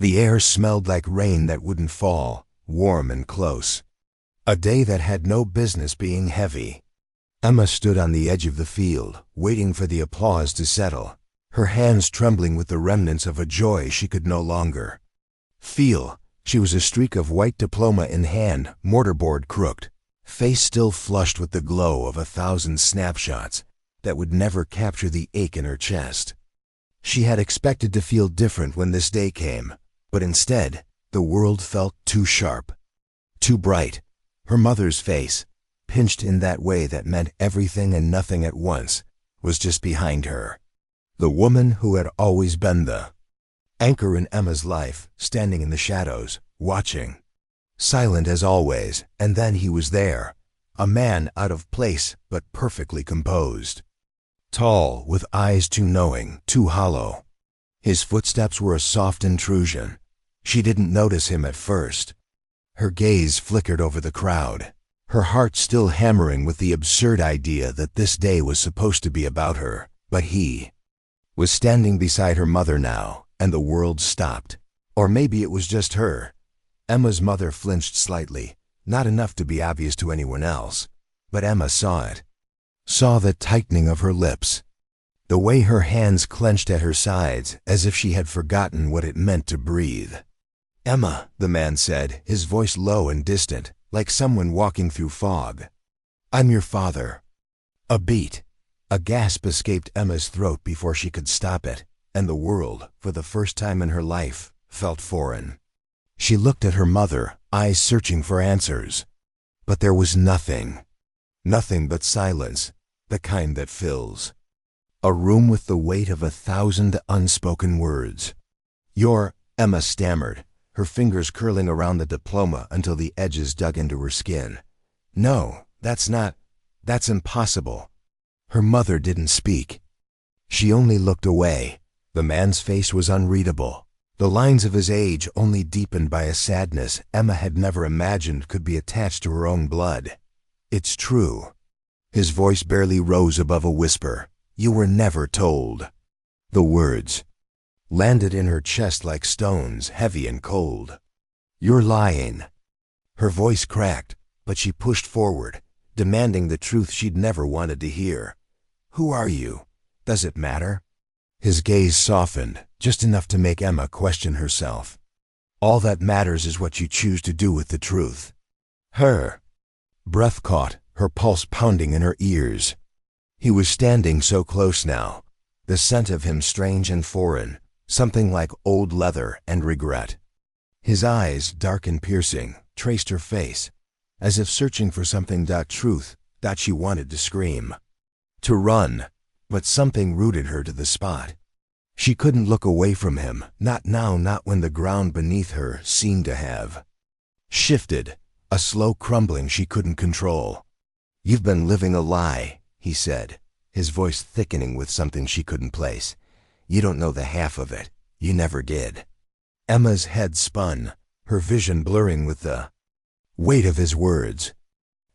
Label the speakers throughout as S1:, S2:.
S1: The air smelled like rain that wouldn't fall, warm and close. A day that had no business being heavy. Emma stood on the edge of the field, waiting for the applause to settle, her hands trembling with the remnants of a joy she could no longer feel. She was a streak of white diploma in hand, mortarboard crooked, face still flushed with the glow of 1,000 snapshots that would never capture the ache in her chest. She had expected to feel different when this day came, but instead, the world felt too sharp, too bright. Her mother's face, pinched in that way that meant everything and nothing at once, was just behind her. The woman who had always been the anchor in Emma's life, standing in the shadows, watching. Silent as always, and then he was there, a man out of place but perfectly composed. Tall, with eyes too knowing, too hollow. His footsteps were a soft intrusion. She didn't notice him at first. Her gaze flickered over the crowd, her heart still hammering with the absurd idea that this day was supposed to be about her, but he was standing beside her mother now, and the world stopped. Or maybe it was just her. Emma's mother flinched slightly, not enough to be obvious to anyone else, but Emma saw it. Saw the tightening of her lips, the way her hands clenched at her sides as if she had forgotten what it meant to breathe. "Emma," the man said, his voice low and distant, like someone walking through fog. "I'm your father." A beat, a gasp escaped Emma's throat before she could stop it, and the world, for the first time in her life, felt foreign. She looked at her mother, eyes searching for answers. But there was nothing. Nothing but silence, the kind that fills a room with the weight of 1,000 unspoken words. Emma stammered, her fingers curling around the diploma until the edges dug into her skin. "No, that's impossible." Her mother didn't speak. She only looked away. The man's face was unreadable. The lines of his age only deepened by a sadness Emma had never imagined could be attached to her own blood. "It's true." His voice barely rose above a whisper. "You were never told." The words landed in her chest like stones, heavy and cold. "You're lying." Her voice cracked, but she pushed forward, demanding the truth she'd never wanted to hear. "Who are you? Does it matter?" His gaze softened, just enough to make Emma question herself. "All that matters is what you choose to do with the truth." Her breath caught, her pulse pounding in her ears. He was standing so close now, the scent of him strange and foreign, something like old leather and regret. His eyes, dark and piercing, traced her face, as if searching for something truth that she wanted to scream, to run, but something rooted her to the spot. She couldn't look away from him, not now, not when the ground beneath her seemed to have shifted, a slow crumbling she couldn't control. "You've been living a lie," he said, his voice thickening with something she couldn't place. "You don't know the half of it. You never did." Emma's head spun, her vision blurring with the weight of his words.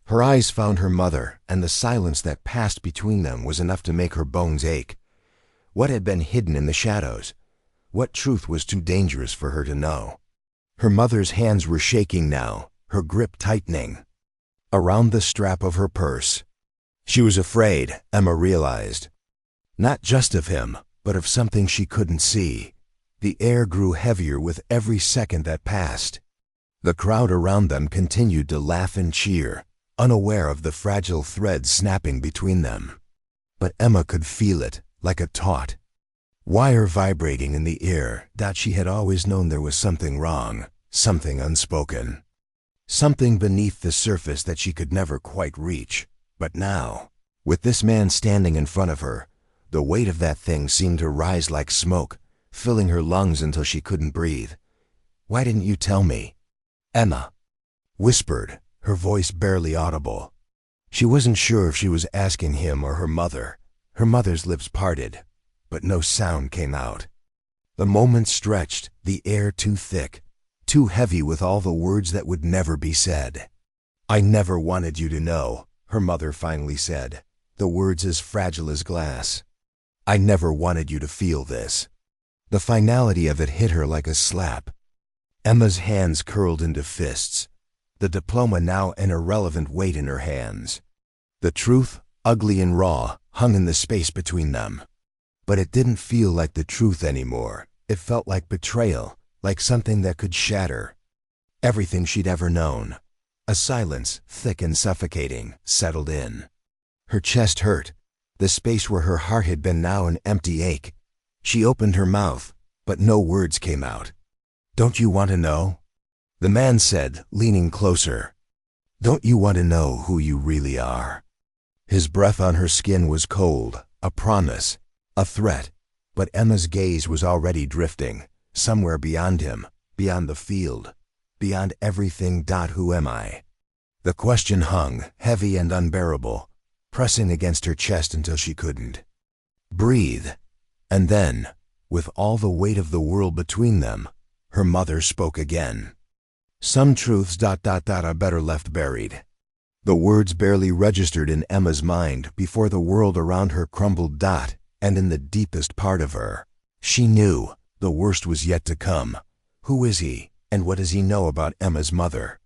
S1: Her eyes found her mother, and the silence that passed between them was enough to make her bones ache. What had been hidden in the shadows? What truth was too dangerous for her to know? Her mother's hands were shaking now, her grip tightening around the strap of her purse. She was afraid, Emma realized. Not just of him, but of something she couldn't see. The air grew heavier with every second that passed. The crowd around them continued to laugh and cheer, unaware of the fragile thread snapping between them. But Emma could feel it, like a taut wire vibrating in the air. She had always known there was something wrong, something unspoken. Something beneath the surface that she could never quite reach. But now, with this man standing in front of her, the weight of that thing seemed to rise like smoke, filling her lungs until she couldn't breathe. "Why didn't you tell me?" Emma whispered, her voice barely audible. She wasn't sure if she was asking him or her mother. Her mother's lips parted, but no sound came out. The moment stretched, the air too thick, too heavy with all the words that would never be said. "I never wanted you to know," her mother finally said, the words as fragile as glass. "I never wanted you to feel this." The finality of it hit her like a slap, Emma's hands curled into fists, the diploma now an irrelevant weight in her hands. The truth, ugly and raw, hung in the space between them. But it didn't feel like the truth anymore. It felt like betrayal, like something that could shatter everything she'd ever known. A silence, thick and suffocating, settled in. Her chest hurt. The space where her heart had been now an empty ache. She opened her mouth, but no words came out. "Don't you want to know?" the man said, leaning closer. "Don't you want to know who you really are?" His breath on her skin was cold, a promise, a threat, but Emma's gaze was already drifting, somewhere beyond him, beyond the field, beyond everything. Who am I? The question hung, heavy and unbearable, pressing against her chest until she couldn't breathe. And then, with all the weight of the world between them, her mother spoke again. "Some truths are better left buried." The words barely registered in Emma's mind before the world around her crumbled. And in the deepest part of her, she knew the worst was yet to come. Who is he, and what does he know about Emma's mother?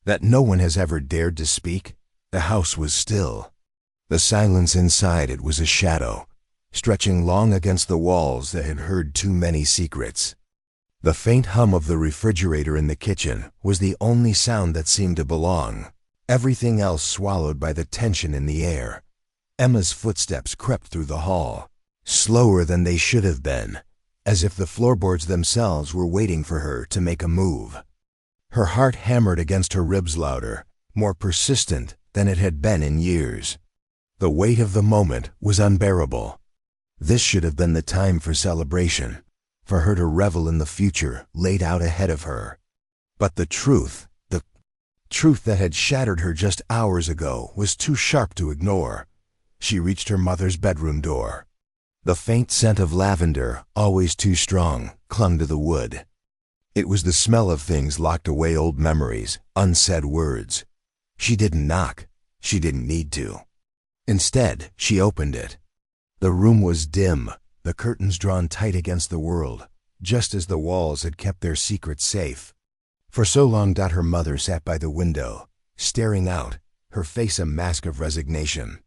S1: That no one has ever dared to speak? The house was still. The silence inside it was a shadow, stretching long against the walls that had heard too many secrets. The faint hum of the refrigerator in the kitchen was the only sound that seemed to belong, everything else swallowed by the tension in the air. Emma's footsteps crept through the hall, slower than they should have been, as if the floorboards themselves were waiting for her to make a move. Her heart hammered against her ribs louder, more persistent than it had been in years. The weight of the moment was unbearable. This should have been the time for celebration, for her to revel in the future laid out ahead of her. But the truth that had shattered her just hours ago, was too sharp to ignore. She reached her mother's bedroom door. The faint scent of lavender, always too strong, clung to the wood. It was the smell of things locked away, old memories, unsaid words. She didn't knock. She didn't need to. Instead, she opened it. The room was dim, the curtains drawn tight against the world, just as the walls had kept their secrets safe. For so long her mother sat by the window, staring out, her face a mask of resignation.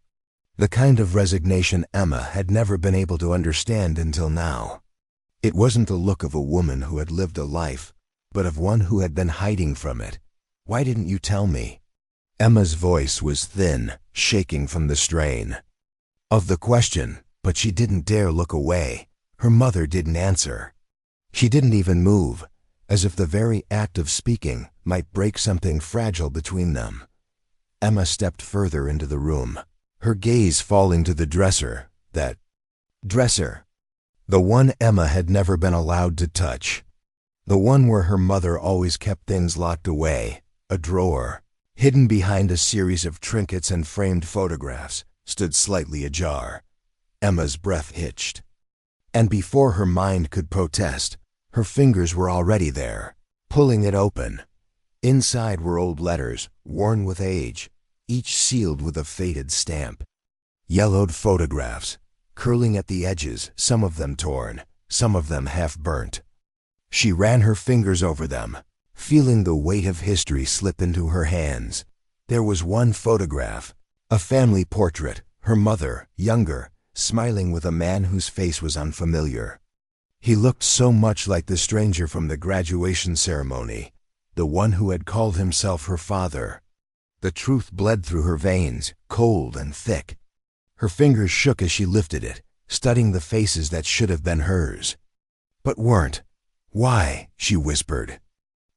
S1: The kind of resignation Emma had never been able to understand until now. It wasn't the look of a woman who had lived a life, but of one who had been hiding from it. "Why didn't you tell me?" Emma's voice was thin, shaking from the strain of the question, but she didn't dare look away. Her mother didn't answer. She didn't even move, as if the very act of speaking might break something fragile between them. Emma stepped further into the room, her gaze falling to the dresser, that dresser. The one Emma had never been allowed to touch. The one where her mother always kept things locked away. A drawer, hidden behind a series of trinkets and framed photographs, stood slightly ajar. Emma's breath hitched. And before her mind could protest, her fingers were already there, pulling it open. Inside were old letters, worn with age, each sealed with a faded stamp. Yellowed photographs, curling at the edges, some of them torn, some of them half-burnt. She ran her fingers over them, feeling the weight of history slip into her hands. There was one photograph, a family portrait, her mother, younger, smiling with a man whose face was unfamiliar. He looked so much like the stranger from the graduation ceremony, the one who had called himself her father. The truth bled through her veins, cold and thick. Her fingers shook as she lifted it, studying the faces that should have been hers, but weren't. "Why?" she whispered.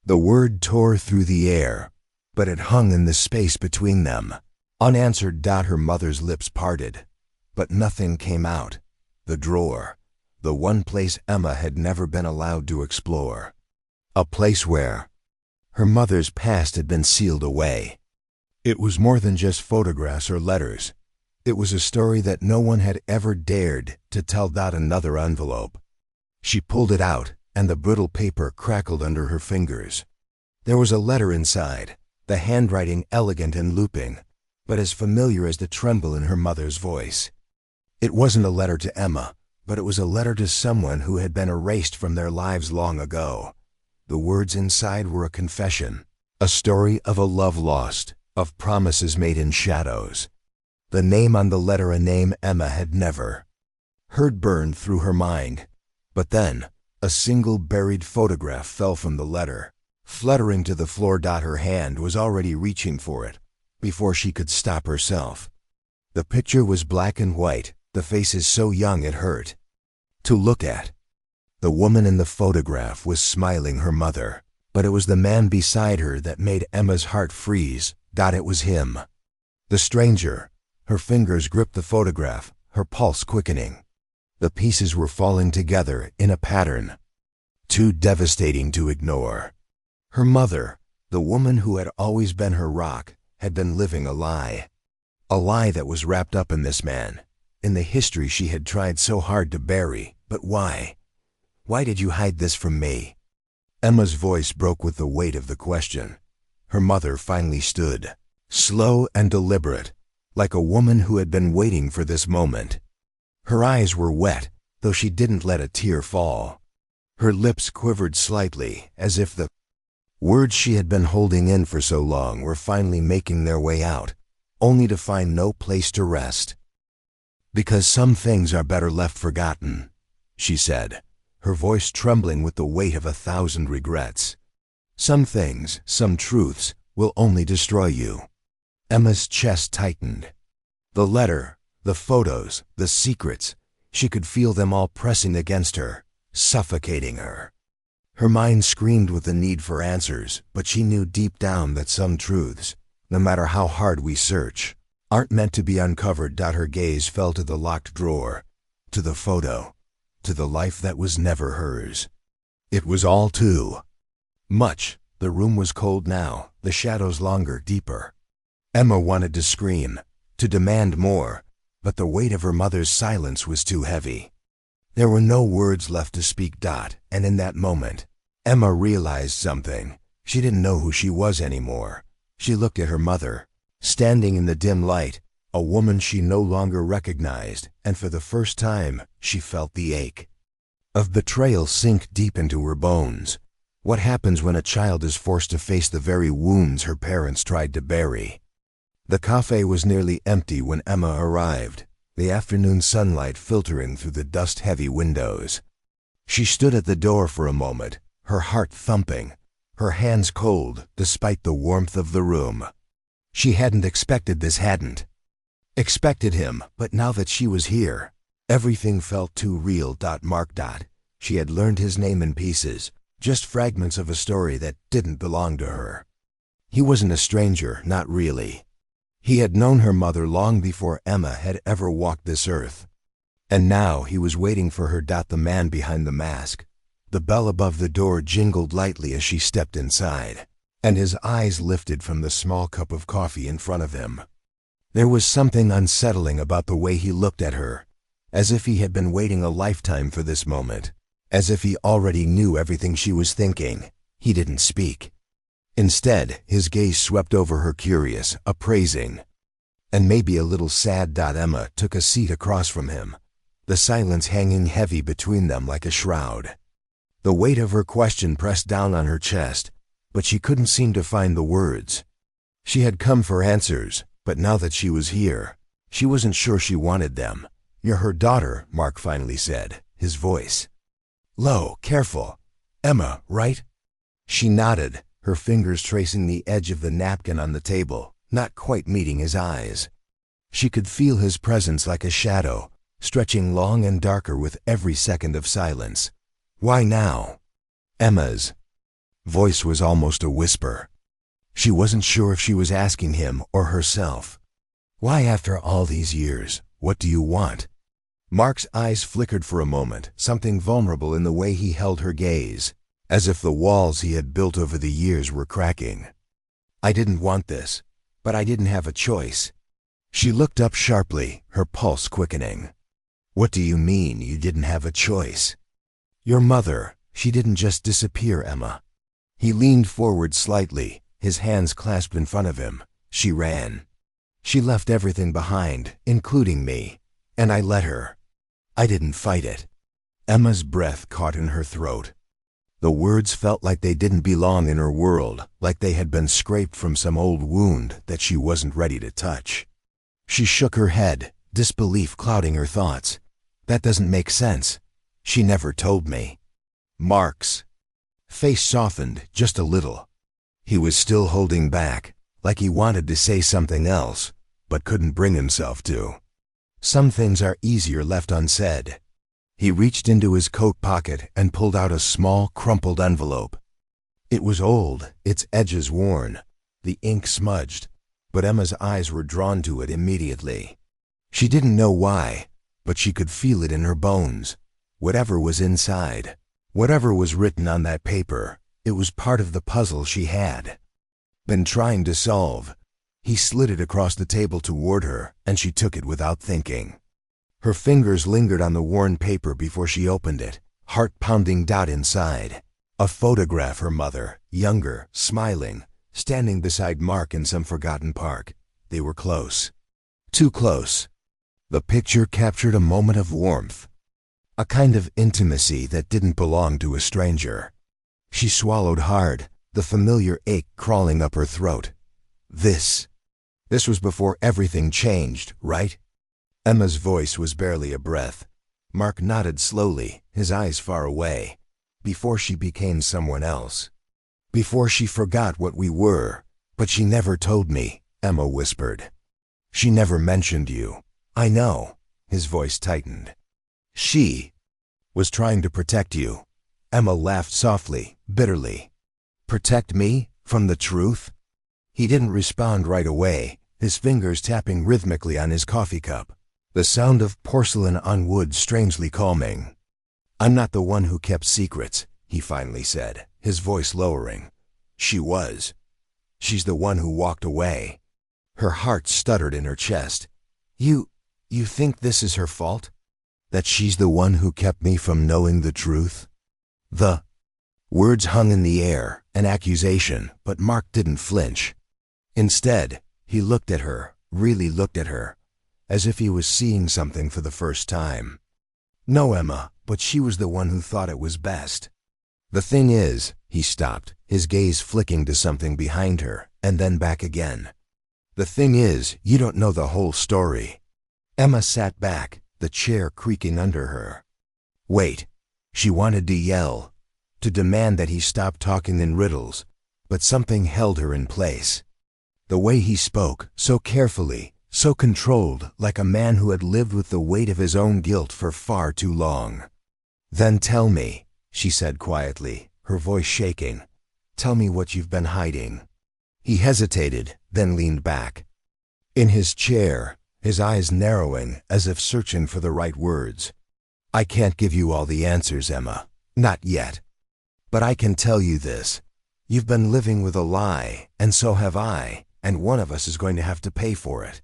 S1: The word tore through the air, but it hung in the space between them. Unanswered. Her mother's lips parted, but nothing came out. The drawer, the one place Emma had never been allowed to explore. A place where her mother's past had been sealed away. It was more than just photographs or letters. It was a story that no one had ever dared to tell. Another envelope. She pulled it out, and the brittle paper crackled under her fingers. There was a letter inside, the handwriting elegant and looping, but as familiar as the tremble in her mother's voice. It wasn't a letter to Emma, but it was a letter to someone who had been erased from their lives long ago. The words inside were a confession, a story of a love lost, of promises made in shadows. The name on the letter, a name Emma had never heard, burned through her mind. But then, a single buried photograph fell from the letter, fluttering to the floor. Her hand was already reaching for it, before she could stop herself. The picture was black and white, the faces so young it hurt to look at. The woman in the photograph was smiling, her mother, but it was the man beside her that made Emma's heart freeze. It was him. The stranger. Her fingers gripped the photograph, her pulse quickening. The pieces were falling together in a pattern too devastating to ignore. Her mother, the woman who had always been her rock, had been living a lie. A lie that was wrapped up in this man, in the history she had tried so hard to bury. But why? Why did you hide this from me? Emma's voice broke with the weight of the question. Her mother finally stood, slow and deliberate, like a woman who had been waiting for this moment. Her eyes were wet, though she didn't let a tear fall. Her lips quivered slightly, as if the words she had been holding in for so long were finally making their way out, only to find no place to rest. "Because some things are better left forgotten," she said, her voice trembling with the weight of 1,000 regrets. "Some things, some truths, will only destroy you." Emma's chest tightened. The letter, the photos, the secrets, she could feel them all pressing against her, suffocating her. Her mind screamed with the need for answers, but she knew deep down that some truths, no matter how hard we search, aren't meant to be uncovered. Her gaze fell to the locked drawer, to the photo, to the life that was never hers. It was all too much. The room was cold now, the shadows longer, deeper. Emma wanted to scream, to demand more, but the weight of her mother's silence was too heavy. There were no words left to speak. And in that moment, Emma realized something. She didn't know who she was anymore. She looked at her mother, standing in the dim light, a woman she no longer recognized, and for the first time, she felt the ache of betrayal sink deep into her bones. What happens when a child is forced to face the very wounds her parents tried to bury? The café was nearly empty when Emma arrived, the afternoon sunlight filtering through the dust-heavy windows. She stood at the door for a moment, her heart thumping, her hands cold despite the warmth of the room. She hadn't expected this, hadn't expected him, but now that she was here, everything felt too real. Mark. She had learned his name in pieces, just fragments of a story that didn't belong to her. He wasn't a stranger, not really. He had known her mother long before Emma had ever walked this earth. And now he was waiting for her. The man behind the mask. The bell above the door jingled lightly as she stepped inside, and his eyes lifted from the small cup of coffee in front of him. There was something unsettling about the way he looked at her, as if he had been waiting a lifetime for this moment, as if he already knew everything she was thinking. He didn't speak. Instead, his gaze swept over her, curious, appraising, and maybe a little sad. Emma took a seat across from him, the silence hanging heavy between them like a shroud. The weight of her question pressed down on her chest, but she couldn't seem to find the words. She had come for answers, but now that she was here, she wasn't sure she wanted them. "You're her daughter," Mark finally said, his voice low, careful. "Emma, right?" She nodded, her fingers tracing the edge of the napkin on the table, not quite meeting his eyes. She could feel his presence like a shadow, stretching long and darker with every second of silence. "Why now?" Emma's voice was almost a whisper. She wasn't sure if she was asking him or herself. "Why after all these years? What do you want?" Mark's eyes flickered for a moment, something vulnerable in the way he held her gaze, as if the walls he had built over the years were cracking. "I didn't want this, but I didn't have a choice." She looked up sharply, her pulse quickening. "What do you mean you didn't have a choice?" "Your mother, she didn't just disappear, Emma." He leaned forward slightly, his hands clasped in front of him. "She ran. She left everything behind, including me, and I let her. I didn't fight it." Emma's breath caught in her throat. The words felt like they didn't belong in her world, like they had been scraped from some old wound that she wasn't ready to touch. She shook her head, disbelief clouding her thoughts. That doesn't make sense. She never told me. Mark's face softened just a little. He was still holding back, like he wanted to say something else, but couldn't bring himself to. Some things are easier left unsaid. He reached into his coat pocket and pulled out a small, crumpled envelope. It was old, its edges worn, the ink smudged, but Emma's eyes were drawn to it immediately. She didn't know why, but she could feel it in her bones. Whatever was inside, whatever was written on that paper, it was part of the puzzle she had been trying to solve. He slid it across the table toward her, and she took it without thinking. Her fingers lingered on the worn paper before she opened it, heart-pounding dot inside. A photograph her mother, younger, smiling, standing beside Mark in some forgotten park. They were close. Too close. The picture captured a moment of warmth, a kind of intimacy that didn't belong to a stranger. She swallowed hard, the familiar ache crawling up her throat. This was before everything changed, right? Emma's voice was barely a breath. Mark nodded slowly, his eyes far away. Before she became someone else. Before she forgot what we were. But she never told me, Emma whispered. She never mentioned you. I know. His voice tightened. She was trying to protect you. Emma laughed softly, bitterly. Protect me? From the truth? He didn't respond right away, his fingers tapping rhythmically on his coffee cup. The sound of porcelain on wood strangely calming. I'm not the one who kept secrets, he finally said, his voice lowering. She was. She's the one who walked away. Her heart stuttered in her chest. You think this is her fault? That she's the one who kept me from knowing the truth? The words hung in the air, an accusation, but Mark didn't flinch. Instead, he looked at her, really looked at her, as if he was seeing something for the first time. No, Emma, but she was the one who thought it was best. The thing is, he stopped, his gaze flicking to something behind her, and then back again. The thing is, you don't know the whole story. Emma sat back, the chair creaking under her. Wait. She wanted to yell, to demand that he stop talking in riddles, but something held her in place. The way he spoke, so carefully, so controlled, like a man who had lived with the weight of his own guilt for far too long. Then tell me, she said quietly, her voice shaking. Tell me what you've been hiding. He hesitated, then leaned back. In his chair, his eyes narrowing as if searching for the right words. I can't give you all the answers, Emma. Not yet. But I can tell you this. You've been living with a lie, and so have I, and one of us is going to have to pay for it.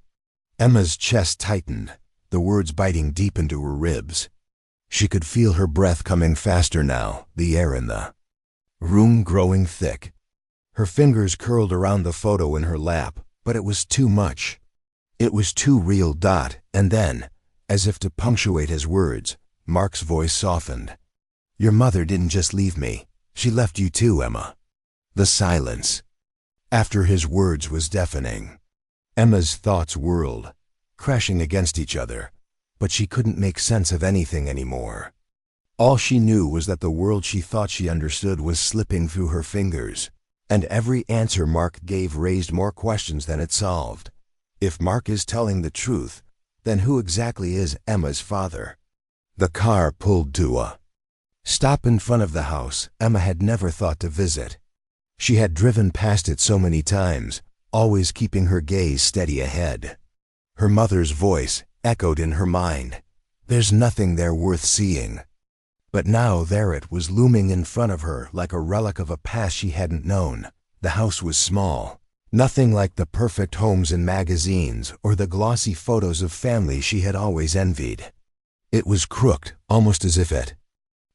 S1: Emma's chest tightened, the words biting deep into her ribs. She could feel her breath coming faster now, the air in the room growing thick. Her fingers curled around the photo in her lap, but it was too much. It was too real. And then, as if to punctuate his words, Mark's voice softened. Your mother didn't just leave me. She left you too, Emma. The silence after his words was deafening. Emma's thoughts whirled, crashing against each other, but she couldn't make sense of anything anymore. All she knew was that the world she thought she understood was slipping through her fingers, and every answer Mark gave raised more questions than it solved. If Mark is telling the truth, then who exactly is Emma's father? The car pulled to a stop in front of the house Emma had never thought to visit. She had driven past it so many times, always keeping her gaze steady ahead. Her mother's voice echoed in her mind. There's nothing there worth seeing. But now there it was looming in front of her like a relic of a past she hadn't known. The house was small. Nothing like the perfect homes in magazines or the glossy photos of families she had always envied. It was crooked, almost as if it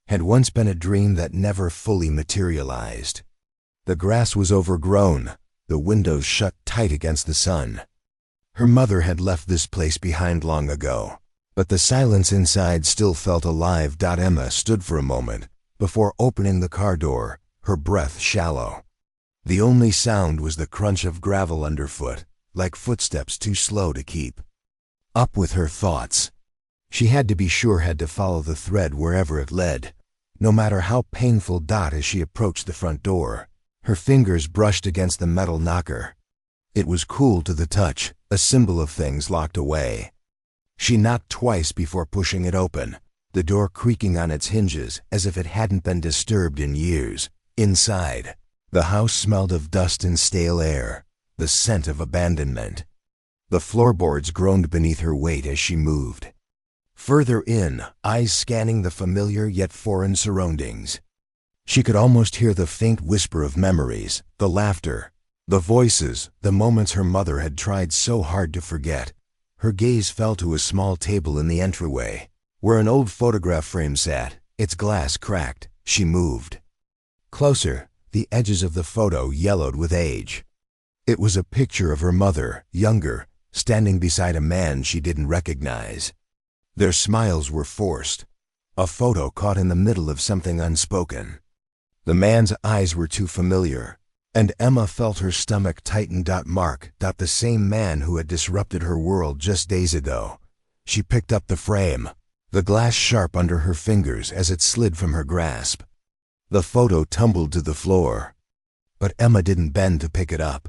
S1: had once been a dream that never fully materialized. The grass was overgrown, the windows shut tight against the sun. Her mother had left this place behind long ago, but the silence inside still felt alive. Emma stood for a moment, Before opening the car door, her breath shallow. The only sound was the crunch of gravel underfoot, like footsteps too slow to keep up with her thoughts. She had to be sure had to follow the thread wherever it led, no matter how painful. As she approached the front door, her fingers brushed against the metal knocker. It was cool to the touch, a symbol of things locked away. She knocked twice before pushing it open, the door creaking on its hinges as if it hadn't been disturbed in years. Inside, the house smelled of dust and stale air, the scent of abandonment. The floorboards groaned beneath her weight as she moved. Further in, eyes scanning the familiar yet foreign surroundings. She could almost hear the faint whisper of memories, the laughter, the voices, the moments her mother had tried so hard to forget. Her gaze fell to a small table in the entryway, where an old photograph frame sat, its glass cracked. She moved closer, the edges of the photo yellowed with age. It was a picture of her mother, younger, standing beside a man she didn't recognize. Their smiles were forced, a photo caught in the middle of something unspoken. The man's eyes were too familiar, and Emma felt her stomach tighten. Mark, the same man who had disrupted her world just days ago. She picked up the frame, the glass sharp under her fingers as it slid from her grasp. The photo tumbled to the floor, but Emma didn't bend to pick it up.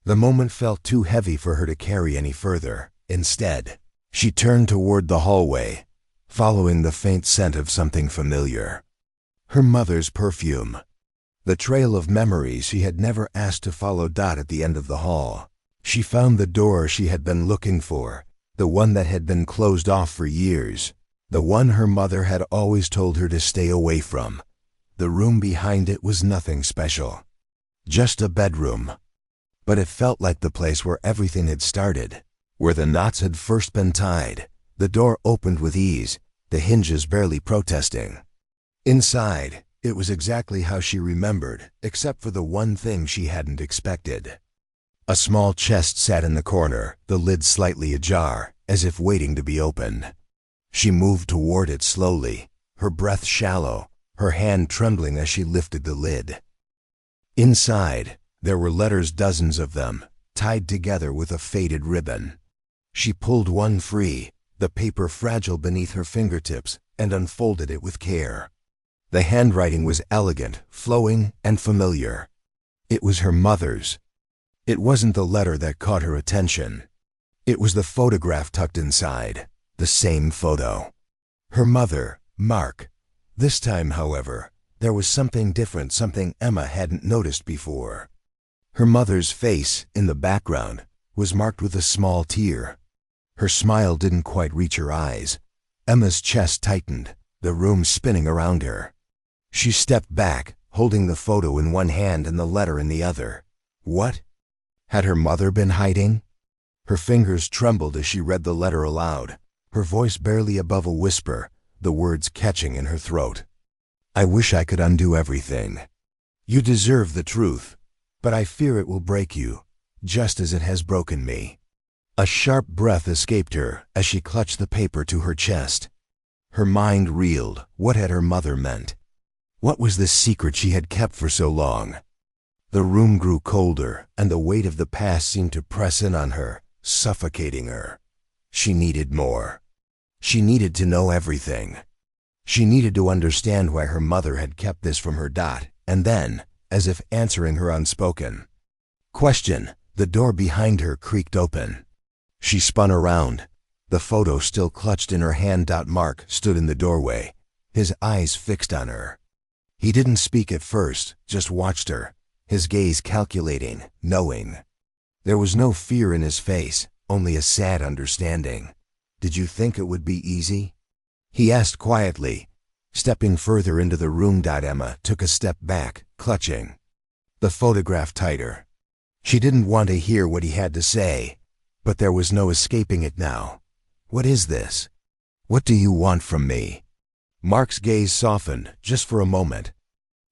S1: The moment felt too heavy for her to carry any further. Instead, she turned toward the hallway, following the faint scent of something familiar. Her mother's perfume. The trail of memories she had never asked to follow. At the end of the hall, she found the door she had been looking for, the one that had been closed off for years, the one her mother had always told her to stay away from. The room behind it was nothing special, just a bedroom. But it felt like the place where everything had started, where the knots had first been tied. The door opened with ease, the hinges barely protesting. Inside, it was exactly how she remembered, except for the one thing she hadn't expected. A small chest sat in the corner, the lid slightly ajar, as if waiting to be opened. She moved toward it slowly, her breath shallow, her hand trembling as she lifted the lid. Inside, there were letters, dozens of them, tied together with a faded ribbon. She pulled one free, the paper fragile beneath her fingertips, and unfolded it with care. The handwriting was elegant, flowing, and familiar. It was her mother's. It wasn't the letter that caught her attention. It was the photograph tucked inside, the same photo. Her mother, Mark. This time, however, there was something different, something Emma hadn't noticed before. Her mother's face, in the background, was marked with a small tear. Her smile didn't quite reach her eyes. Emma's chest tightened, the room spinning around her. She stepped back, holding the photo in one hand and the letter in the other. What? Had her mother been hiding? Her fingers trembled as she read the letter aloud, her voice barely above a whisper, the words catching in her throat. I wish I could undo everything. You deserve the truth, but I fear it will break you, just as it has broken me. A sharp breath escaped her as she clutched the paper to her chest. Her mind reeled. What had her mother meant? What was this secret she had kept for so long? The room grew colder, and the weight of the past seemed to press in on her, suffocating her. She needed more. She needed to know everything. She needed to understand why her mother had kept this from her. And then, as if answering her unspoken question, the door behind her creaked open. She spun around, the photo still clutched in her hand. Mark stood in the doorway, his eyes fixed on her. He didn't speak at first, just watched her, his gaze calculating, knowing. There was no fear in his face, only a sad understanding. Did you think it would be easy? He asked quietly, stepping further into the room. Emma took a step back, clutching the photograph tighter. She didn't want to hear what he had to say, but there was no escaping it now. What is this? What do you want from me? Mark's gaze softened, just for a moment.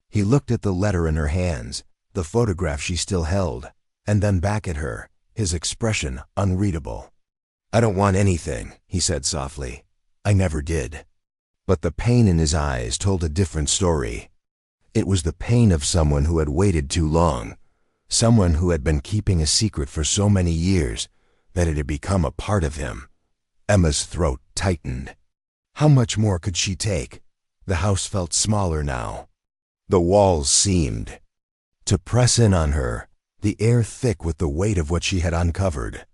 S1: He looked at the letter in her hands, the photograph she still held, and then back at her, his expression unreadable. I don't want anything, he said softly. I never did. But the pain in his eyes told a different story. It was the pain of someone who had waited too long, someone who had been keeping a secret for so many years that it had become a part of him. Emma's throat tightened. How much more could she take? The house felt smaller now. The walls seemed to press in on her, the air thick with the weight of what she had uncovered.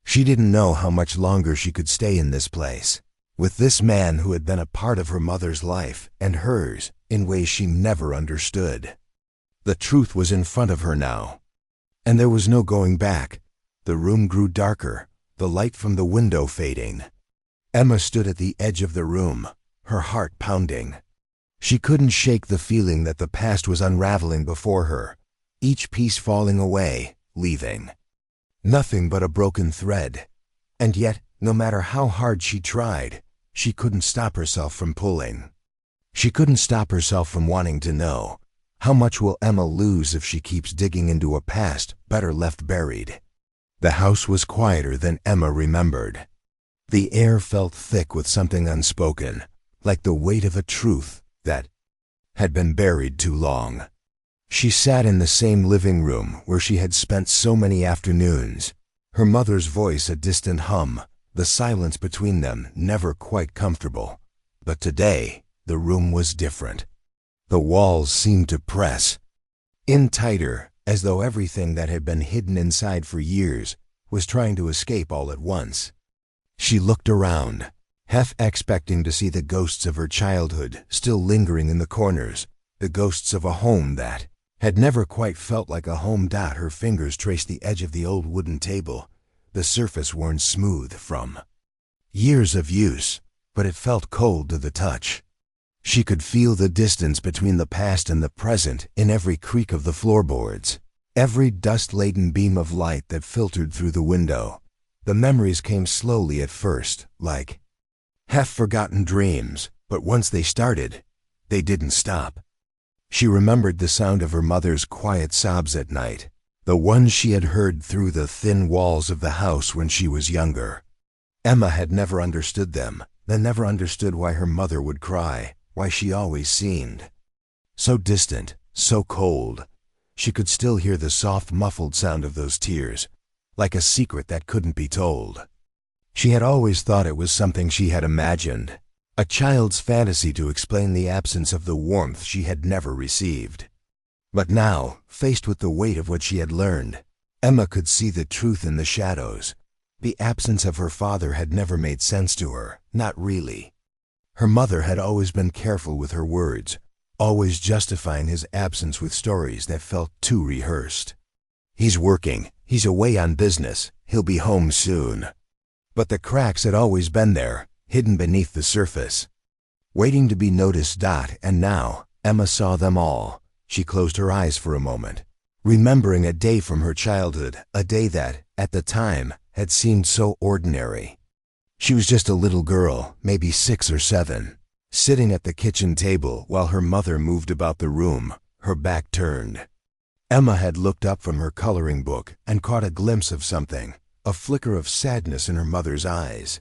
S1: She didn't know how much longer she could stay in this place, with this man who had been a part of her mother's life and hers in ways she never understood. The truth was in front of her now, and there was no going back. The room grew darker, the light from the window fading. Emma stood at the edge of the room, her heart pounding. She couldn't shake the feeling that the past was unraveling before her, each piece falling away, leaving nothing but a broken thread. And yet, no matter how hard she tried, she couldn't stop herself from pulling. She couldn't stop herself from wanting to know, how much will Emma lose if she keeps digging into a past better left buried? The house was quieter than Emma remembered. The air felt thick with something unspoken, like the weight of a truth that had been buried too long. She sat in the same living room where she had spent so many afternoons, her mother's voice a distant hum, the silence between them never quite comfortable. But today, the room was different. The walls seemed to press in tighter, as though everything that had been hidden inside for years was trying to escape all at once. She looked around, half expecting to see the ghosts of her childhood still lingering in the corners, the ghosts of a home that had never quite felt like a home. Her fingers traced the edge of the old wooden table, the surface worn smooth from years of use, but it felt cold to the touch. She could feel the distance between the past and the present in every creak of the floorboards, every dust-laden beam of light that filtered through the window. The memories came slowly at first, like half-forgotten dreams, but once they started, they didn't stop. She remembered the sound of her mother's quiet sobs at night, the ones she had heard through the thin walls of the house when she was younger. Emma had never understood them, then never understood why her mother would cry, why she always seemed so distant, so cold. She could still hear the soft, muffled sound of those tears, like a secret that couldn't be told. She had always thought it was something she had imagined, a child's fantasy to explain the absence of the warmth she had never received. But now, faced with the weight of what she had learned, Emma could see the truth in the shadows. The absence of her father had never made sense to her, not really. Her mother had always been careful with her words, always justifying his absence with stories that felt too rehearsed. He's working, he's away on business, he'll be home soon. But the cracks had always been there, hidden beneath the surface, waiting to be noticed. And now, Emma saw them all. She closed her eyes for a moment, remembering a day from her childhood, a day that, at the time, had seemed so ordinary. She was just a little girl, maybe 6 or 7, sitting at the kitchen table while her mother moved about the room, her back turned. Emma had looked up from her coloring book and caught a glimpse of something, a flicker of sadness in her mother's eyes.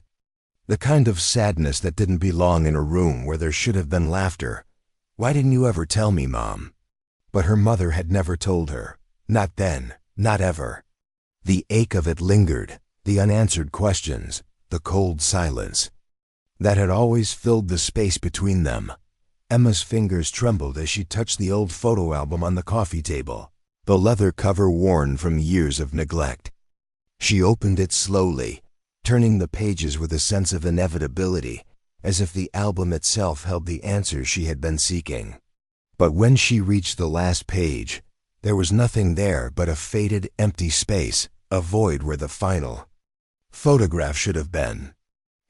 S1: The kind of sadness that didn't belong in a room where there should have been laughter. "Why didn't you ever tell me, Mom?" But her mother had never told her. Not then, not ever. The ache of it lingered, the unanswered questions, the cold silence that had always filled the space between them. Emma's fingers trembled as she touched the old photo album on the coffee table, the leather cover worn from years of neglect. She opened it slowly, turning the pages with a sense of inevitability, as if the album itself held the answers she had been seeking. But when she reached the last page, there was nothing there but a faded, empty space, a void where the final photograph should have been.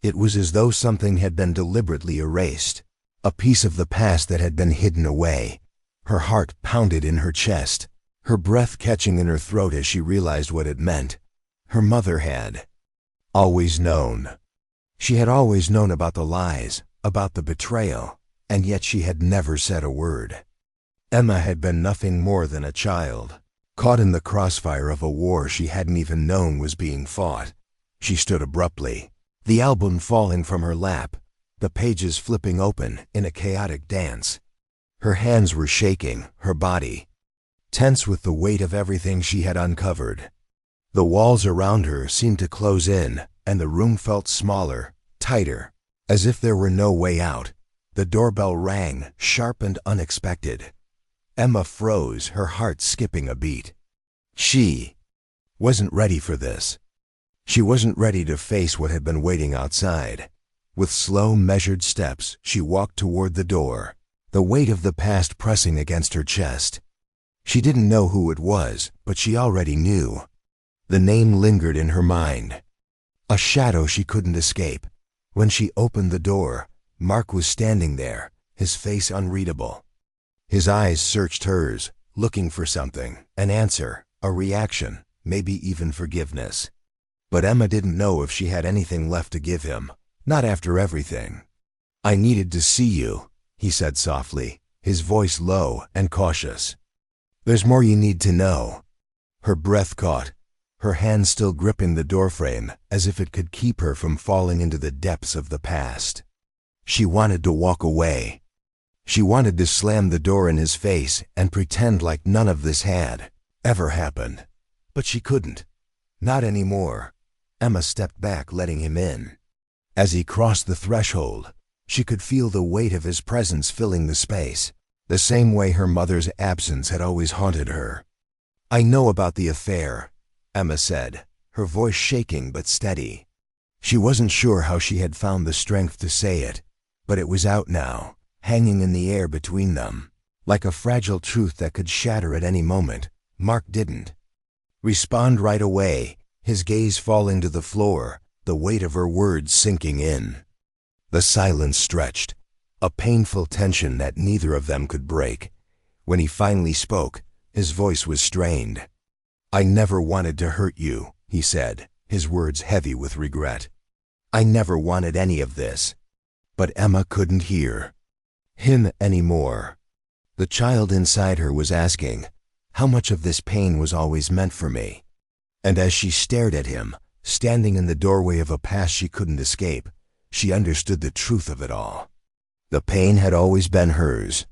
S1: It was as though something had been deliberately erased, a piece of the past that had been hidden away. Her heart pounded in her chest, her breath catching in her throat as she realized what it meant. Her mother had always known. She had always known about the lies, about the betrayal, and yet she had never said a word. Emma had been nothing more than a child, caught in the crossfire of a war she hadn't even known was being fought. She stood abruptly, the album falling from her lap, the pages flipping open in a chaotic dance. Her hands were shaking, her body tense with the weight of everything she had uncovered. The walls around her seemed to close in, and the room felt smaller, tighter, as if there were no way out. The doorbell rang, sharp and unexpected. Emma froze, her heart skipping a beat. She wasn't ready for this. She wasn't ready to face what had been waiting outside. With slow, measured steps, she walked toward the door, the weight of the past pressing against her chest. She didn't know who it was, but she already knew. The name lingered in her mind. A shadow she couldn't escape. When she opened the door, Mark was standing there, his face unreadable. His eyes searched hers, looking for something, an answer, a reaction, maybe even forgiveness. But Emma didn't know if she had anything left to give him, not after everything. "I needed to see you," he said softly, his voice low and cautious. "There's more you need to know." Her breath caught, her hand still gripping the doorframe as if it could keep her from falling into the depths of the past. She wanted to walk away. She wanted to slam the door in his face and pretend like none of this had ever happened. But she couldn't. Not anymore. Emma stepped back, letting him in. As he crossed the threshold, she could feel the weight of his presence filling the space, the same way her mother's absence had always haunted her. "I know about the affair," Emma said, her voice shaking but steady. She wasn't sure how she had found the strength to say it, but it was out now, hanging in the air between them, like a fragile truth that could shatter at any moment. Mark didn't respond right away, his gaze falling to the floor, the weight of her words sinking in. The silence stretched, a painful tension that neither of them could break. When he finally spoke, his voice was strained. "I never wanted to hurt you," he said, his words heavy with regret. "I never wanted any of this." But Emma couldn't hear him anymore. The child inside her was asking, how much of this pain was always meant for me? And as she stared at him, standing in the doorway of a past she couldn't escape, she understood the truth of it all. The pain had always been hers.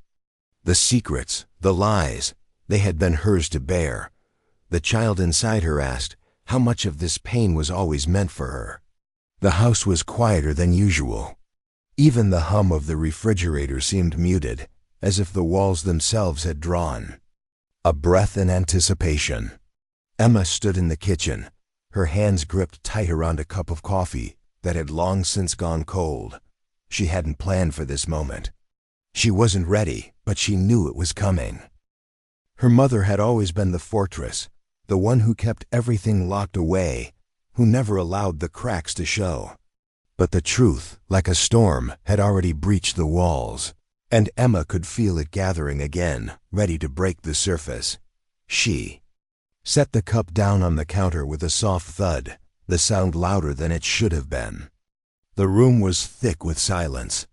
S1: The secrets, the lies, they had been hers to bear. The child inside her asked how much of this pain was always meant for her. The house was quieter than usual. Even the hum of the refrigerator seemed muted, as if the walls themselves had drawn a breath in anticipation. Emma stood in the kitchen, her hands gripped tight around a cup of coffee that had long since gone cold. She hadn't planned for this moment. She wasn't ready, but she knew it was coming. Her mother had always been the fortress, the one who kept everything locked away, who never allowed the cracks to show. But the truth, like a storm, had already breached the walls, and Emma could feel it gathering again, ready to break the surface. She set the cup down on the counter with a soft thud, the sound louder than it should have been. The room was thick with silence.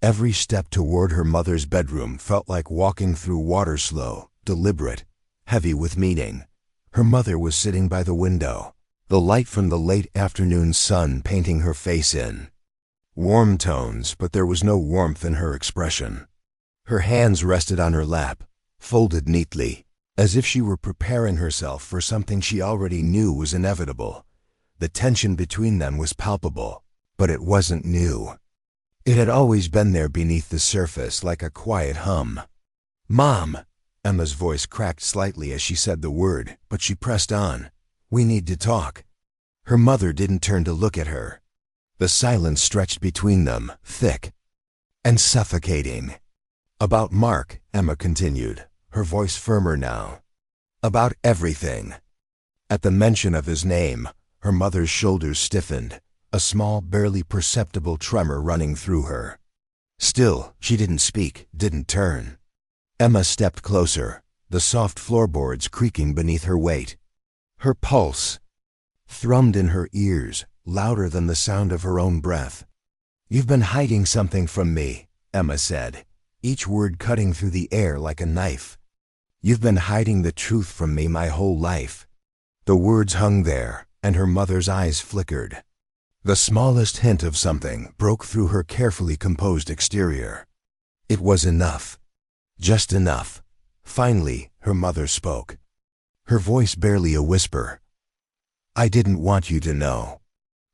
S1: Every step toward her mother's bedroom felt like walking through water, slow, deliberate, heavy with meaning. Her mother was sitting by the window, the light from the late afternoon sun painting her face in warm tones, but there was no warmth in her expression. Her hands rested on her lap, folded neatly, as if she were preparing herself for something she already knew was inevitable. The tension between them was palpable, but it wasn't new. It had always been there beneath the surface, like a quiet hum. "Mom!" Emma's voice cracked slightly as she said the word, but she pressed on. "We need to talk." Her mother didn't turn to look at her. The silence stretched between them, thick and suffocating. "About Mark," Emma continued, her voice firmer now. "About everything." At the mention of his name, her mother's shoulders stiffened, a small, barely perceptible tremor running through her. Still, she didn't speak, didn't turn. Emma stepped closer, the soft floorboards creaking beneath her weight. Her pulse thrummed in her ears, louder than the sound of her own breath. "You've been hiding something from me," Emma said, each word cutting through the air like a knife. "You've been hiding the truth from me my whole life." The words hung there, and her mother's eyes flickered. The smallest hint of something broke through her carefully composed exterior. It was enough. Just enough. Finally, her mother spoke. Her voice barely a whisper. "I didn't want you to know."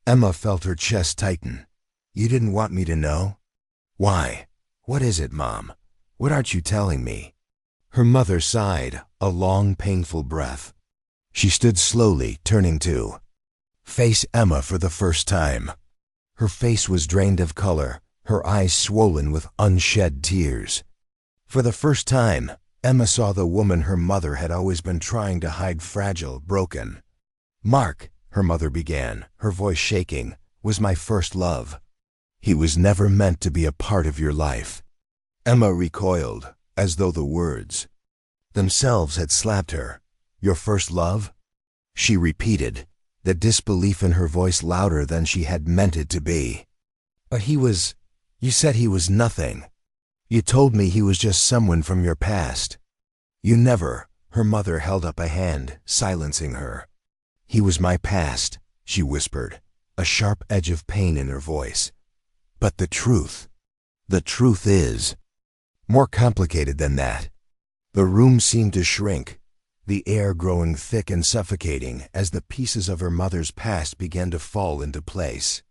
S1: Emma felt her chest tighten. "You didn't want me to know? Why? What is it, Mom? What aren't you telling me?" Her mother sighed, a long, painful breath. She stood slowly, turning to face Emma for the first time. Her face was drained of color, her eyes swollen with unshed tears. For the first time, Emma saw the woman her mother had always been trying to hide, fragile, broken. "Mark," her mother began, her voice shaking, "was my first love. He was never meant to be a part of your life." Emma recoiled, as though the words themselves had slapped her. "Your first love?" She repeated, the disbelief in her voice louder than she had meant it to be. "But you said he was nothing. You told me he was just someone from your past." "You never," her mother held up a hand, silencing her. "He was my past," she whispered, a sharp edge of pain in her voice. "But the truth is more complicated than that." The room seemed to shrink, the air growing thick and suffocating as the pieces of her mother's past began to fall into place.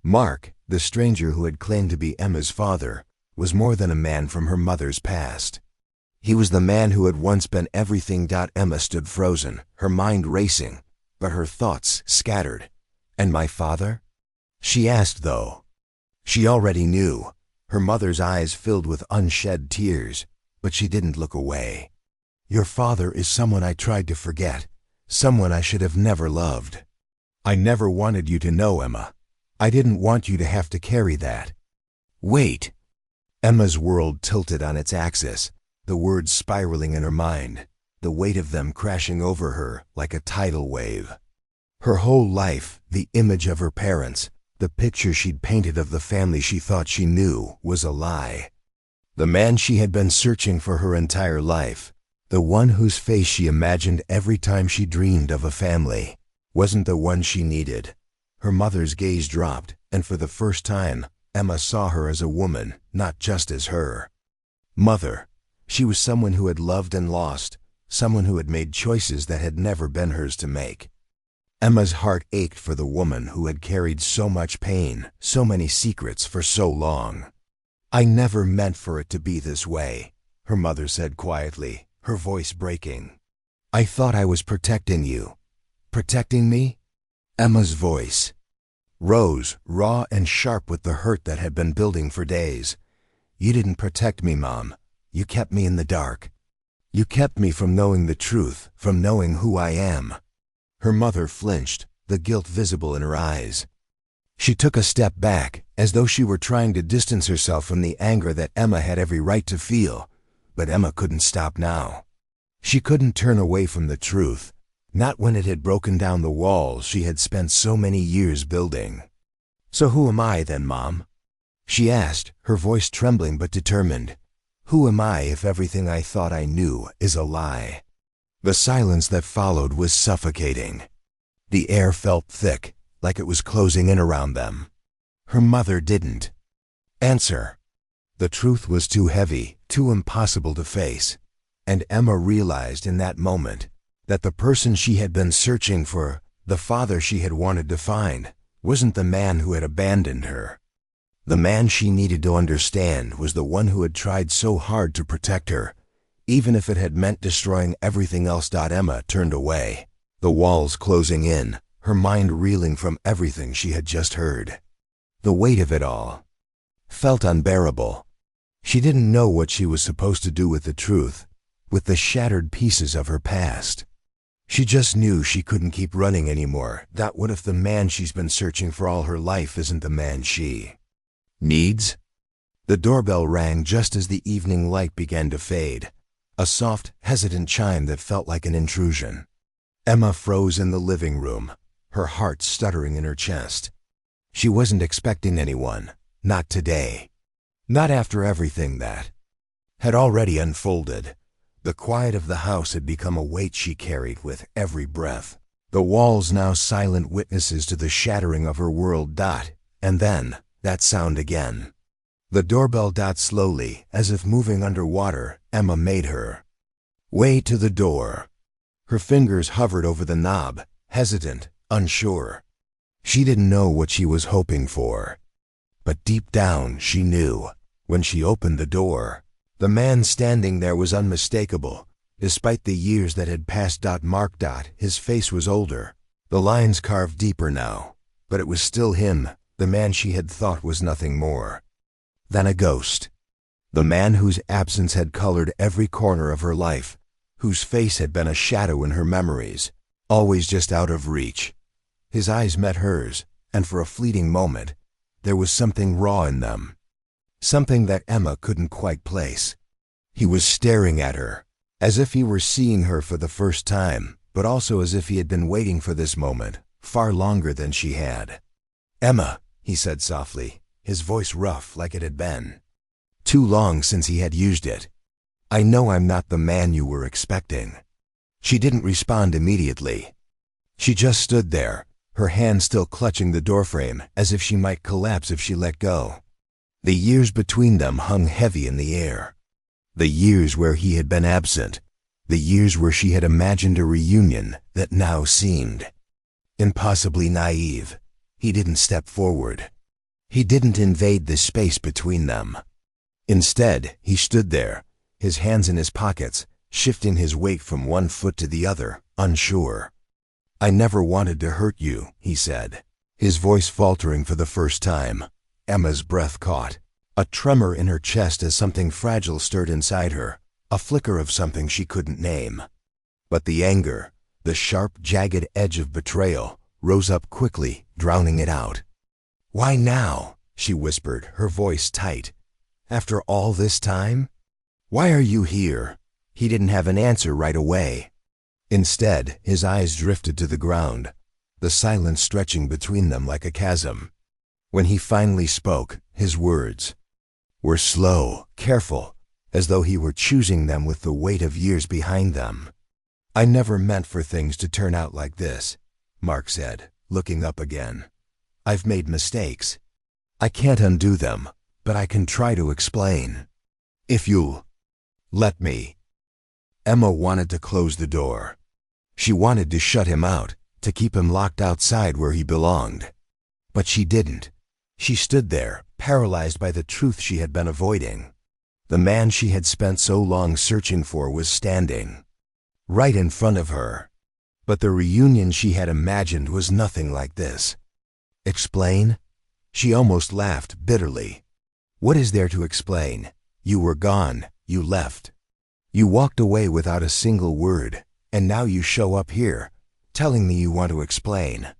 S1: Mark, the stranger who had claimed to be Emma's father, was more than a man from her mother's past. He was the man who had once been everything. Emma stood frozen, her mind racing, but her thoughts scattered. "And my father?" she asked, though she already knew. Her mother's eyes filled with unshed tears, but she didn't look away. "Your father is someone I tried to forget, someone I should have never loved. I never wanted you to know, Emma. I didn't want you to have to carry that." "Wait." Emma's world tilted on its axis, the words spiraling in her mind, the weight of them crashing over her like a tidal wave. Her whole life, the image of her parents, the picture she'd painted of the family she thought she knew, was a lie. The man she had been searching for her entire life, the one whose face she imagined every time she dreamed of a family, wasn't the one she needed. Her mother's gaze dropped, and for the first time, Emma saw her as a woman, not just as her mother. She was someone who had loved and lost, someone who had made choices that had never been hers to make. Emma's heart ached for the woman who had carried so much pain, so many secrets for so long. "I never meant for it to be this way," her mother said quietly, her voice breaking. "I thought I was protecting you." "Protecting me?" Emma's voice rose, raw and sharp with the hurt that had been building for days. "You didn't protect me, Mom. You kept me in the dark. You kept me from knowing the truth, from knowing who I am." Her mother flinched, the guilt visible in her eyes. She took a step back, as though she were trying to distance herself from the anger that Emma had every right to feel. But Emma couldn't stop now. She couldn't turn away from the truth, not when it had broken down the walls she had spent so many years building. "So who am I then, Mom?" she asked, her voice trembling but determined. "Who am I if everything I thought I knew is a lie?" The silence that followed was suffocating. The air felt thick, like it was closing in around them. Her mother didn't answer. The truth was too heavy, too impossible to face, and Emma realized in that moment that the person she had been searching for, the father she had wanted to find, wasn't the man who had abandoned her. The man she needed to understand was the one who had tried so hard to protect her, even if it had meant destroying everything else. Emma turned away, the walls closing in, her mind reeling from everything she had just heard. The weight of it all felt unbearable. She didn't know what she was supposed to do with the truth, with the shattered pieces of her past. She just knew she couldn't keep running anymore. What if the man she's been searching for all her life isn't the man she needs? The doorbell rang just as the evening light began to fade, a soft, hesitant chime that felt like an intrusion. Emma froze in the living room, her heart stuttering in her chest. She wasn't expecting anyone, not today. Not after everything that had already unfolded. The quiet of the house had become a weight she carried with every breath. The walls now silent witnesses to the shattering of her world. And then, that sound again. The doorbell. Slowly, as if moving underwater, Emma made her way to the door. Her fingers hovered over the knob, hesitant, unsure. She didn't know what she was hoping for. But deep down, she knew. When she opened the door, the man standing there was unmistakable. Despite the years that had passed. Mark. His face was older, the lines carved deeper now, but it was still him, the man she had thought was nothing more than a ghost. The man whose absence had colored every corner of her life, whose face had been a shadow in her memories, always just out of reach. His eyes met hers, and for a fleeting moment, there was something raw in them. Something that Emma couldn't quite place. He was staring at her, as if he were seeing her for the first time, but also as if he had been waiting for this moment, far longer than she had. "Emma," he said softly, his voice rough like it had been too long since he had used it. "I know I'm not the man you were expecting." She didn't respond immediately. She just stood there, her hand still clutching the doorframe, as if she might collapse if she let go. The years between them hung heavy in the air. The years where he had been absent. The years where she had imagined a reunion that now seemed impossibly naive. He didn't step forward. He didn't invade the space between them. Instead, he stood there, his hands in his pockets, shifting his weight from one foot to the other, unsure. "I never wanted to hurt you," he said, his voice faltering for the first time. Emma's breath caught, a tremor in her chest as something fragile stirred inside her, a flicker of something she couldn't name. But the anger, the sharp, jagged edge of betrayal, rose up quickly, drowning it out. "Why now?" she whispered, her voice tight. "After all this time? Why are you here?" He didn't have an answer right away. Instead, his eyes drifted to the ground, the silence stretching between them like a chasm. When he finally spoke, his words were slow, careful, as though he were choosing them with the weight of years behind them. "I never meant for things to turn out like this," Mark said, looking up again. "I've made mistakes. I can't undo them, but I can try to explain. If you'll let me." Emma wanted to close the door. She wanted to shut him out, to keep him locked outside where he belonged. But she didn't. She stood there, paralyzed by the truth she had been avoiding. The man she had spent so long searching for was standing right in front of her. But the reunion she had imagined was nothing like this. "Explain?" She almost laughed bitterly. "What is there to explain? You were gone, you left. You walked away without a single word, and now you show up here, telling me you want to explain."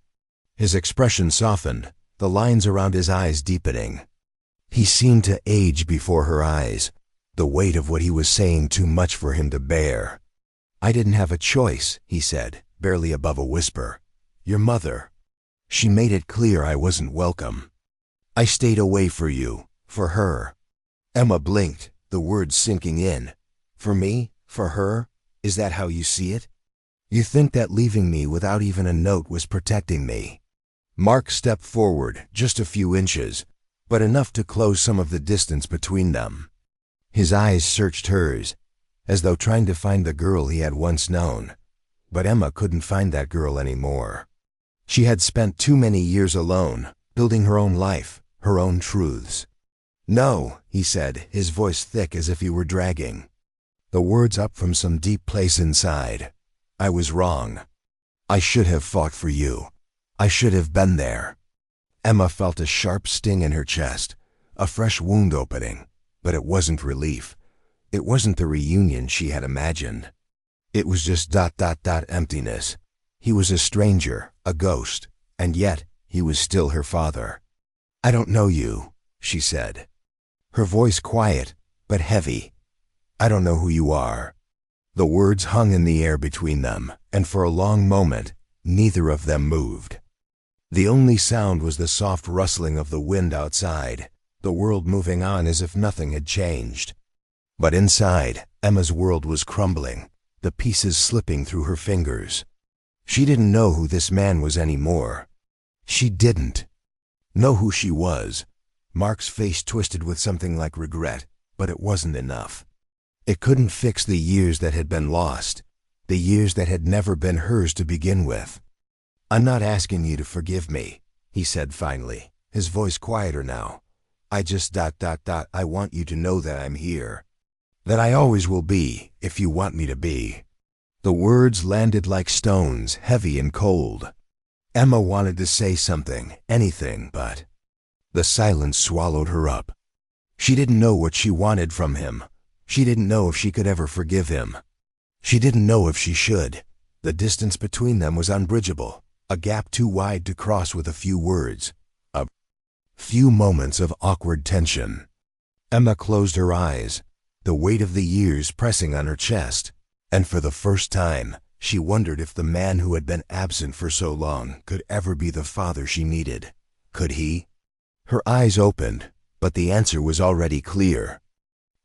S1: His expression softened, the lines around his eyes deepening. He seemed to age before her eyes, the weight of what he was saying too much for him to bear. "I didn't have a choice," he said, barely above a whisper. "Your mother. She made it clear I wasn't welcome. I stayed away for you, for her." Emma blinked, the words sinking in. "For me? For her? Is that how you see it? You think that leaving me without even a note was protecting me?" Mark stepped forward, just a few inches, but enough to close some of the distance between them. His eyes searched hers, as though trying to find the girl he had once known. But Emma couldn't find that girl anymore. She had spent too many years alone, building her own life, her own truths. "No," he said, his voice thick as if he were dragging the words up from some deep place inside. "I was wrong. I should have fought for you. I should have been there." Emma felt a sharp sting in her chest, a fresh wound opening, but it wasn't relief. It wasn't the reunion she had imagined. It was just emptiness. He was a stranger, a ghost, and yet he was still her father. "I don't know you," she said, her voice quiet but heavy. "I don't know who you are." The words hung in the air between them, and for a long moment, neither of them moved. The only sound was the soft rustling of the wind outside, the world moving on as if nothing had changed. But inside, Emma's world was crumbling, the pieces slipping through her fingers. She didn't know who this man was anymore. She didn't know who she was. Mark's face twisted with something like regret, but it wasn't enough. It couldn't fix the years that had been lost, the years that had never been hers to begin with. "I'm not asking you to forgive me," he said finally, his voice quieter now. "I just I want you to know that I'm here. That I always will be, if you want me to be." The words landed like stones, heavy and cold. Emma wanted to say something, anything, but the silence swallowed her up. She didn't know what she wanted from him. She didn't know if she could ever forgive him. She didn't know if she should. The distance between them was unbridgeable, a gap too wide to cross with a few words, a few moments of awkward tension. Emma closed her eyes, the weight of the years pressing on her chest, and for the first time, she wondered if the man who had been absent for so long could ever be the father she needed. Could he? Her eyes opened, but the answer was already clear.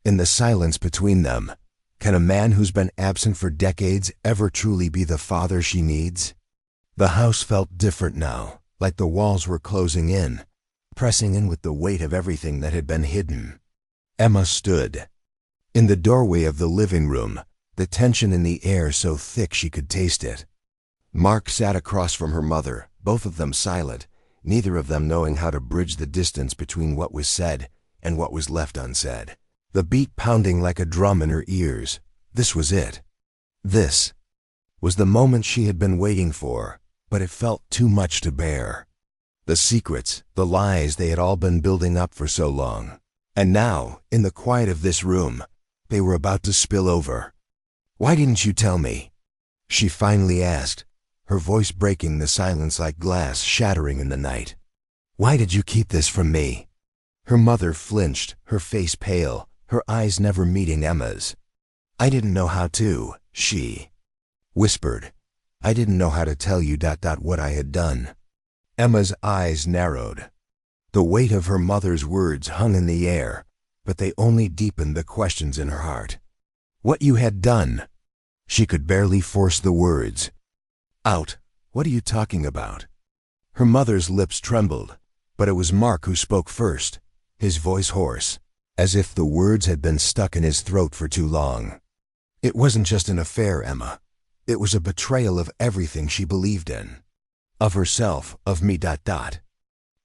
S1: In the silence between them, can a man who's been absent for decades ever truly be the father she needs? The house felt different now, like the walls were closing in, pressing in with the weight of everything that had been hidden. Emma stood in the doorway of the living room, the tension in the air so thick she could taste it. Mark sat across from her mother, both of them silent, neither of them knowing how to bridge the distance between what was said and what was left unsaid. The beat pounding like a drum in her ears. This was it. This was the moment she had been waiting for, but it felt too much to bear. The secrets, the lies they had all been building up for so long. And now, in the quiet of this room, they were about to spill over. "Why didn't you tell me?" she finally asked, her voice breaking the silence like glass shattering in the night. "Why did you keep this from me?" Her mother flinched, her face pale, her eyes never meeting Emma's. "I didn't know how to," she whispered. "I didn't know how to tell you what I had done." Emma's eyes narrowed. The weight of her mother's words hung in the air, but they only deepened the questions in her heart. "What you had done?" She could barely force the words out. "What are you talking about?" Her mother's lips trembled, but it was Mark who spoke first, his voice hoarse, as if the words had been stuck in his throat for too long. "It wasn't just an affair, Emma. It was a betrayal of everything she believed in. Of herself, of me,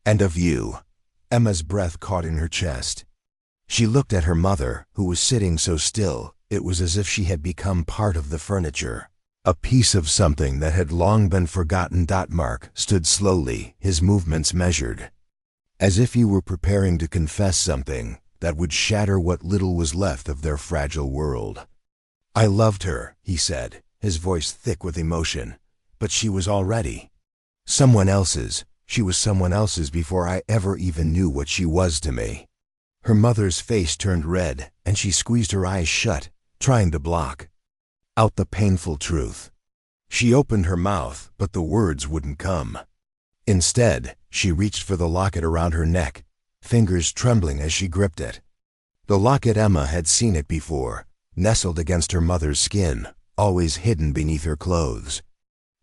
S1: and of you." Emma's breath caught in her chest. She looked at her mother, who was sitting so still, it was as if she had become part of the furniture. A piece of something that had long been forgotten. Mark stood slowly, his movements measured, as if he were preparing to confess something that would shatter what little was left of their fragile world. "I loved her," he said, his voice thick with emotion, "but she was already someone else's. She was someone else's before I ever even knew what she was to me." Her mother's face turned red, and she squeezed her eyes shut, trying to block out the painful truth. She opened her mouth, but the words wouldn't come. Instead, she reached for the locket around her neck, fingers trembling as she gripped it. The locket, Emma had seen it before, nestled against her mother's skin, always hidden beneath her clothes.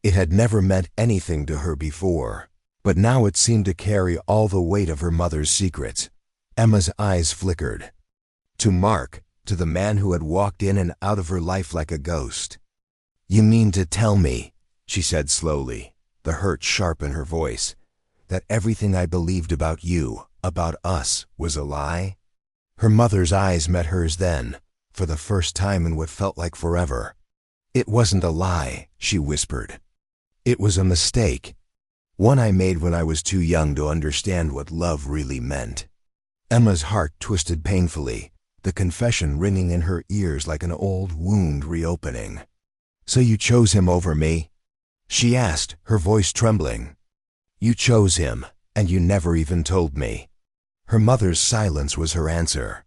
S1: It had never meant anything to her before, but now it seemed to carry all the weight of her mother's secrets. Emma's eyes flickered. To Mark, to the man who had walked in and out of her life like a ghost. "You mean to tell me," she said slowly, the hurt sharp in her voice, "that everything I believed about you, about us, was a lie?" Her mother's eyes met hers then, for the first time in what felt like forever. "It wasn't a lie," she whispered. "It was a mistake. One I made when I was too young to understand what love really meant." Emma's heart twisted painfully, the confession ringing in her ears like an old wound reopening. "So you chose him over me?" she asked, her voice trembling. "You chose him, and you never even told me." Her mother's silence was her answer.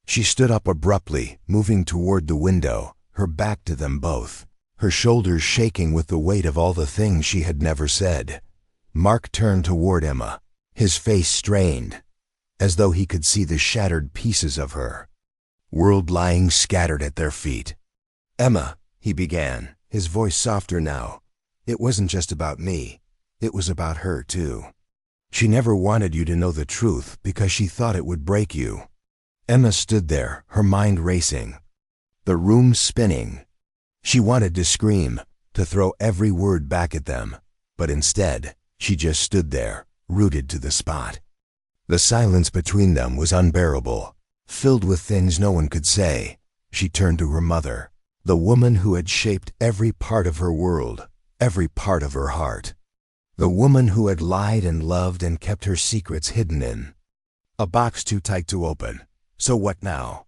S1: She stood up abruptly, moving toward the window, her back to them both, her shoulders shaking with the weight of all the things she had never said. Mark turned toward Emma, his face strained, as though he could see the shattered pieces of her world lying scattered at their feet. "Emma," he began, his voice softer now, It wasn't just about me. It was about her, too. She never wanted you to know the truth because she thought it would break you. Emma stood there, her mind racing, the room spinning. She wanted to scream, to throw every word back at them, but instead, she just stood there, rooted to the spot. The silence between them was unbearable, filled with things no one could say. She turned to her mother, the woman who had shaped every part of her world, every part of her heart. The woman who had lied and loved and kept her secrets hidden in a box too tight to open. So what now?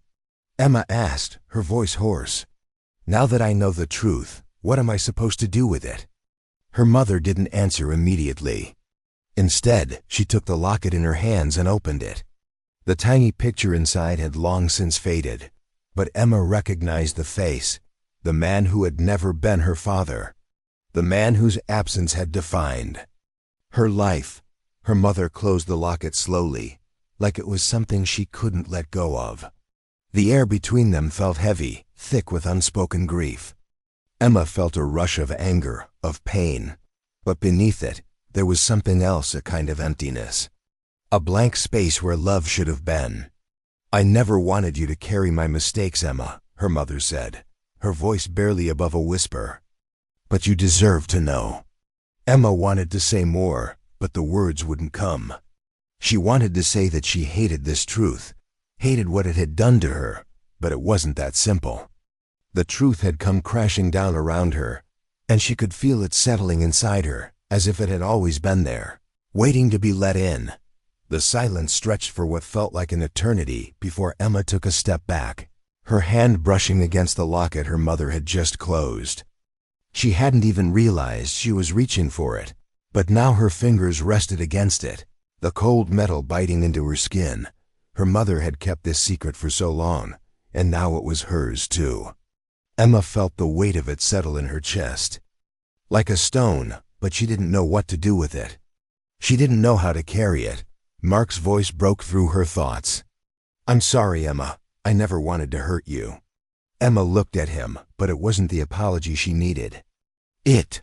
S1: Emma asked, her voice hoarse. Now that I know the truth, what am I supposed to do with it? Her mother didn't answer immediately. Instead, she took the locket in her hands and opened it. The tiny picture inside had long since faded, but Emma recognized the face, the man who had never been her father, the man whose absence had defined her life. Her mother closed the locket slowly, like it was something she couldn't let go of. The air between them felt heavy, thick with unspoken grief. Emma felt a rush of anger, of pain, but beneath it, there was something else, a kind of emptiness. A blank space where love should have been. I never wanted you to carry my mistakes, Emma, her mother said, her voice barely above a whisper. But you deserve to know. Emma wanted to say more, but the words wouldn't come. She wanted to say that she hated this truth, hated what it had done to her, but it wasn't that simple. The truth had come crashing down around her, and she could feel it settling inside her, as if it had always been there, waiting to be let in. The silence stretched for what felt like an eternity before Emma took a step back, her hand brushing against the locket her mother had just closed. She hadn't even realized she was reaching for it, but now her fingers rested against it, the cold metal biting into her skin. Her mother had kept this secret for so long, and now it was hers too. Emma felt the weight of it settle in her chest, like a stone, but she didn't know what to do with it. She didn't know how to carry it. Mark's voice broke through her thoughts. I'm sorry, Emma. I never wanted to hurt you. Emma looked at him, but it wasn't the apology she needed. It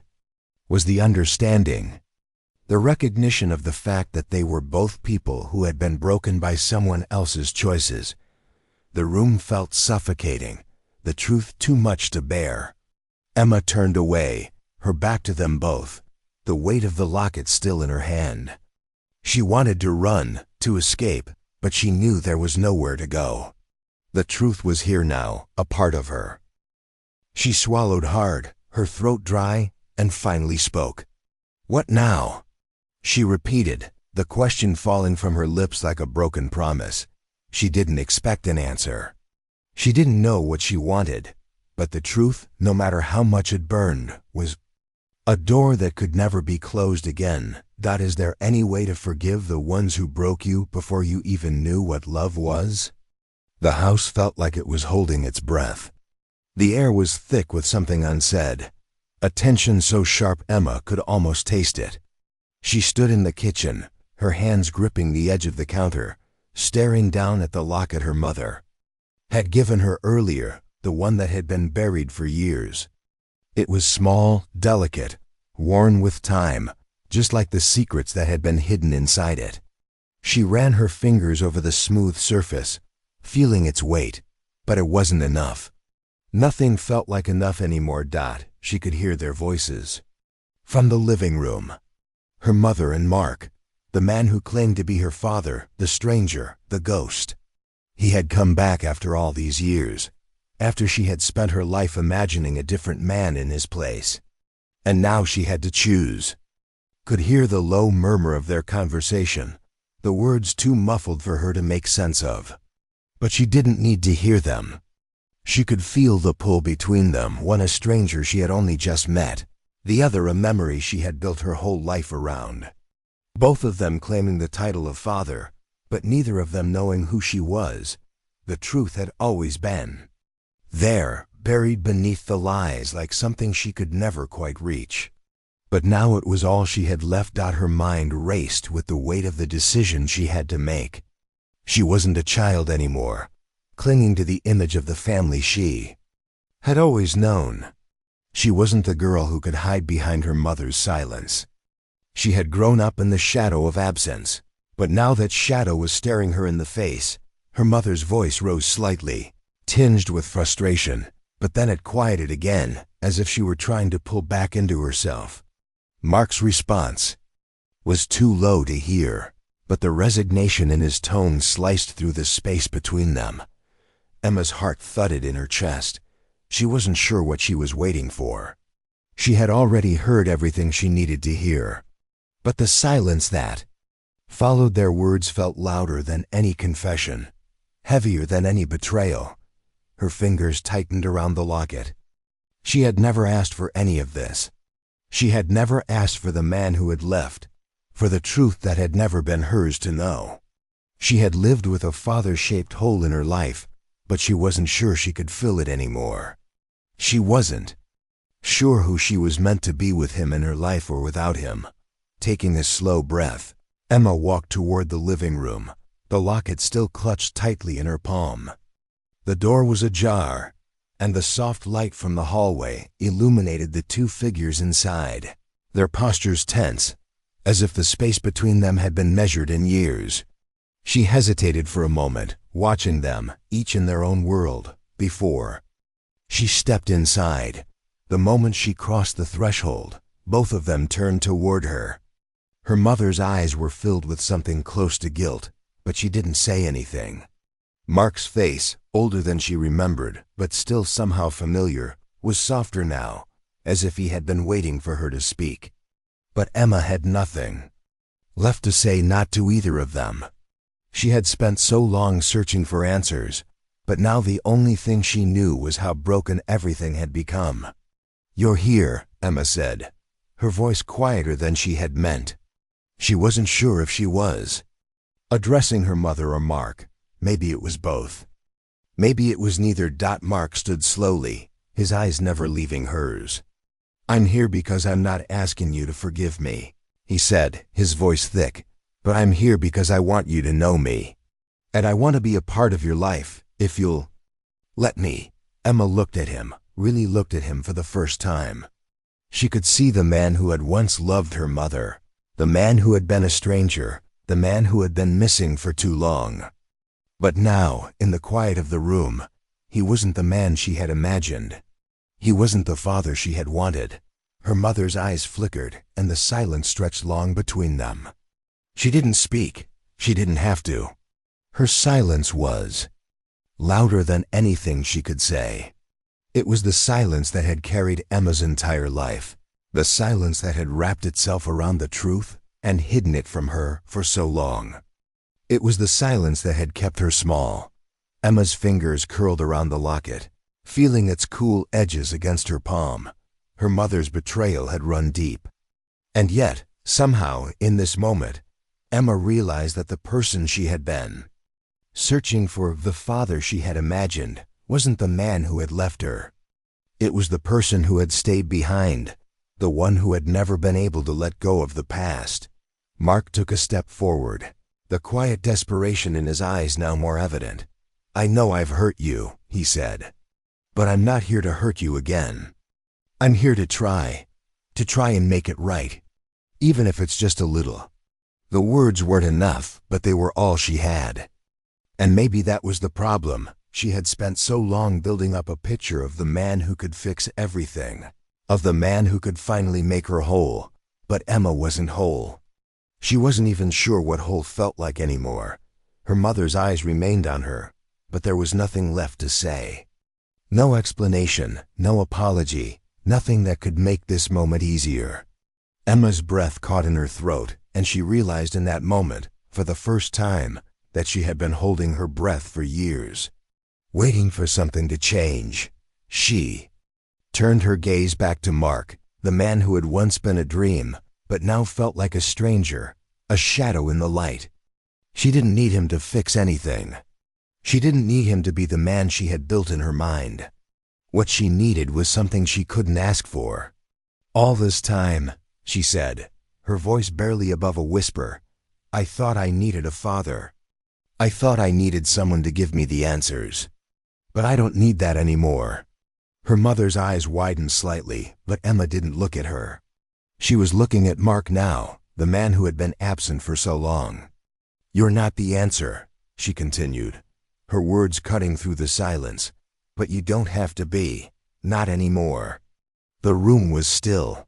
S1: was the understanding, the recognition of the fact that they were both people who had been broken by someone else's choices. The room felt suffocating, the truth too much to bear. Emma turned away, her back to them both, the weight of the locket still in her hand. She wanted to run, to escape, but she knew there was nowhere to go. The truth was here now, a part of her. She swallowed hard, her throat dry, and finally spoke. What now? She repeated, the question falling from her lips like a broken promise. She didn't expect an answer. She didn't know what she wanted, but the truth, no matter how much it burned, was a door that could never be closed again. Is there any way to forgive the ones who broke you before you even knew what love was? The house felt like it was holding its breath. The air was thick with something unsaid, a tension so sharp Emma could almost taste it. She stood in the kitchen, her hands gripping the edge of the counter, staring down at the locket her mother had given her earlier, the one that had been buried for years. It was small, delicate, worn with time, just like the secrets that had been hidden inside it. She ran her fingers over the smooth surface, feeling its weight, but it wasn't enough. Nothing felt like enough anymore. She could hear their voices. From the living room. Her mother and Mark, the man who claimed to be her father, the stranger, the ghost. He had come back after all these years, after she had spent her life imagining a different man in his place. And now she had to choose. Could hear the low murmur of their conversation, the words too muffled for her to make sense of. But she didn't need to hear them. She could feel the pull between them, one a stranger she had only just met, the other a memory she had built her whole life around. Both of them claiming the title of father, but neither of them knowing who she was. The truth had always been there, buried beneath the lies like something she could never quite reach. But now it was all she had left. Her mind raced with the weight of the decision she had to make. She wasn't a child anymore, clinging to the image of the family she had always known. She wasn't the girl who could hide behind her mother's silence. She had grown up in the shadow of absence, but now that shadow was staring her in the face, her mother's voice rose slightly, tinged with frustration, but then it quieted again, as if she were trying to pull back into herself. Mark's response was too low to hear, but the resignation in his tone sliced through the space between them. Emma's heart thudded in her chest. She wasn't sure what she was waiting for. She had already heard everything she needed to hear. But the silence that followed their words felt louder than any confession, heavier than any betrayal. Her fingers tightened around the locket. She had never asked for any of this. She had never asked for the man who had left, for the truth that had never been hers to know. She had lived with a father-shaped hole in her life, but she wasn't sure she could fill it anymore. She wasn't sure who she was meant to be with him in her life or without him. Taking a slow breath, Emma walked toward the living room, the locket still clutched tightly in her palm. The door was ajar, and the soft light from the hallway illuminated the two figures inside, their postures tense, as if the space between them had been measured in years. She hesitated for a moment, watching them, each in their own world, before she stepped inside. The moment she crossed the threshold, both of them turned toward her. Her mother's eyes were filled with something close to guilt, but she didn't say anything. Mark's face, older than she remembered, but still somehow familiar, was softer now, as if he had been waiting for her to speak. But Emma had nothing left to say, not to either of them. She had spent so long searching for answers, but now the only thing she knew was how broken everything had become. "You're here," Emma said, her voice quieter than she had meant. She wasn't sure if she was addressing her mother or Mark. Maybe it was both. Maybe it was neither. Mark stood slowly, his eyes never leaving hers. "I'm here because I'm not asking you to forgive me," he said, his voice thick, "but I'm here because I want you to know me. And I want to be a part of your life, if you'll let me." Emma looked at him, really looked at him for the first time. She could see the man who had once loved her mother, the man who had been a stranger, the man who had been missing for too long. But now, in the quiet of the room, he wasn't the man she had imagined. He wasn't the father she had wanted. Her mother's eyes flickered, and the silence stretched long between them. She didn't speak. She didn't have to. Her silence was louder than anything she could say. It was the silence that had carried Emma's entire life, the silence that had wrapped itself around the truth and hidden it from her for so long. It was the silence that had kept her small. Emma's fingers curled around the locket, feeling its cool edges against her palm. Her mother's betrayal had run deep. And yet, somehow, in this moment, Emma realized that the person she had been searching for, the father she had imagined, wasn't the man who had left her. It was the person who had stayed behind, the one who had never been able to let go of the past. Mark took a step forward, the quiet desperation in his eyes now more evident. "I know I've hurt you," he said, "but I'm not here to hurt you again. I'm here to try and make it right, even if it's just a little." The words weren't enough, but they were all she had. And maybe that was the problem. She had spent so long building up a picture of the man who could fix everything, of the man who could finally make her whole. But Emma wasn't whole. She wasn't even sure what whole felt like anymore. Her mother's eyes remained on her, but there was nothing left to say. No explanation, no apology, nothing that could make this moment easier. Emma's breath caught in her throat, and she realized in that moment, for the first time, that she had been holding her breath for years, waiting for something to change. She turned her gaze back to Mark, the man who had once been a dream, but now felt like a stranger, a shadow in the light. She didn't need him to fix anything. She didn't need him to be the man she had built in her mind. What she needed was something she couldn't ask for. "All this time," she said, her voice barely above a whisper, "I thought I needed a father. I thought I needed someone to give me the answers. But I don't need that anymore." Her mother's eyes widened slightly, but Emma didn't look at her. She was looking at Mark now, the man who had been absent for so long. "You're not the answer," she continued, her words cutting through the silence. "But you don't have to be. Not anymore." The room was still.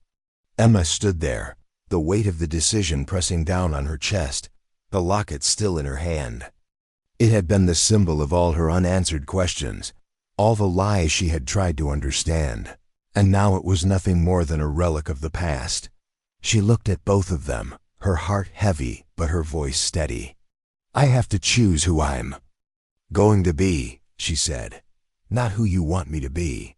S1: Emma stood there, the weight of the decision pressing down on her chest, the locket still in her hand. It had been the symbol of all her unanswered questions, all the lies she had tried to understand, and now it was nothing more than a relic of the past. She looked at both of them, her heart heavy but her voice steady. "I have to choose who I'm going to be," she said, "not who you want me to be."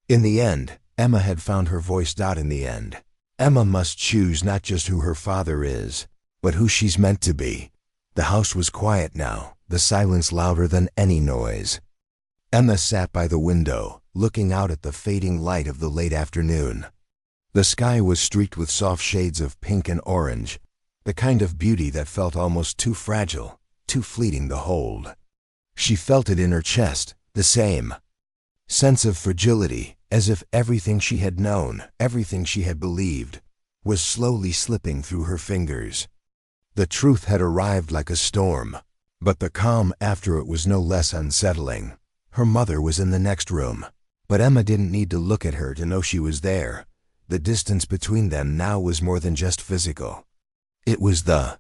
S1: In the end, Emma had found her voice. In the end, Emma must choose not just who her father is, but who she's meant to be. The house was quiet now, the silence louder than any noise. Emma sat by the window, looking out at the fading light of the late afternoon. The sky was streaked with soft shades of pink and orange, the kind of beauty that felt almost too fragile, too fleeting to hold. She felt it in her chest, the same sense of fragility, as if everything she had known, everything she had believed, was slowly slipping through her fingers. The truth had arrived like a storm, but the calm after it was no less unsettling. Her mother was in the next room, but Emma didn't need to look at her to know she was there. The distance between them now was more than just physical. It was the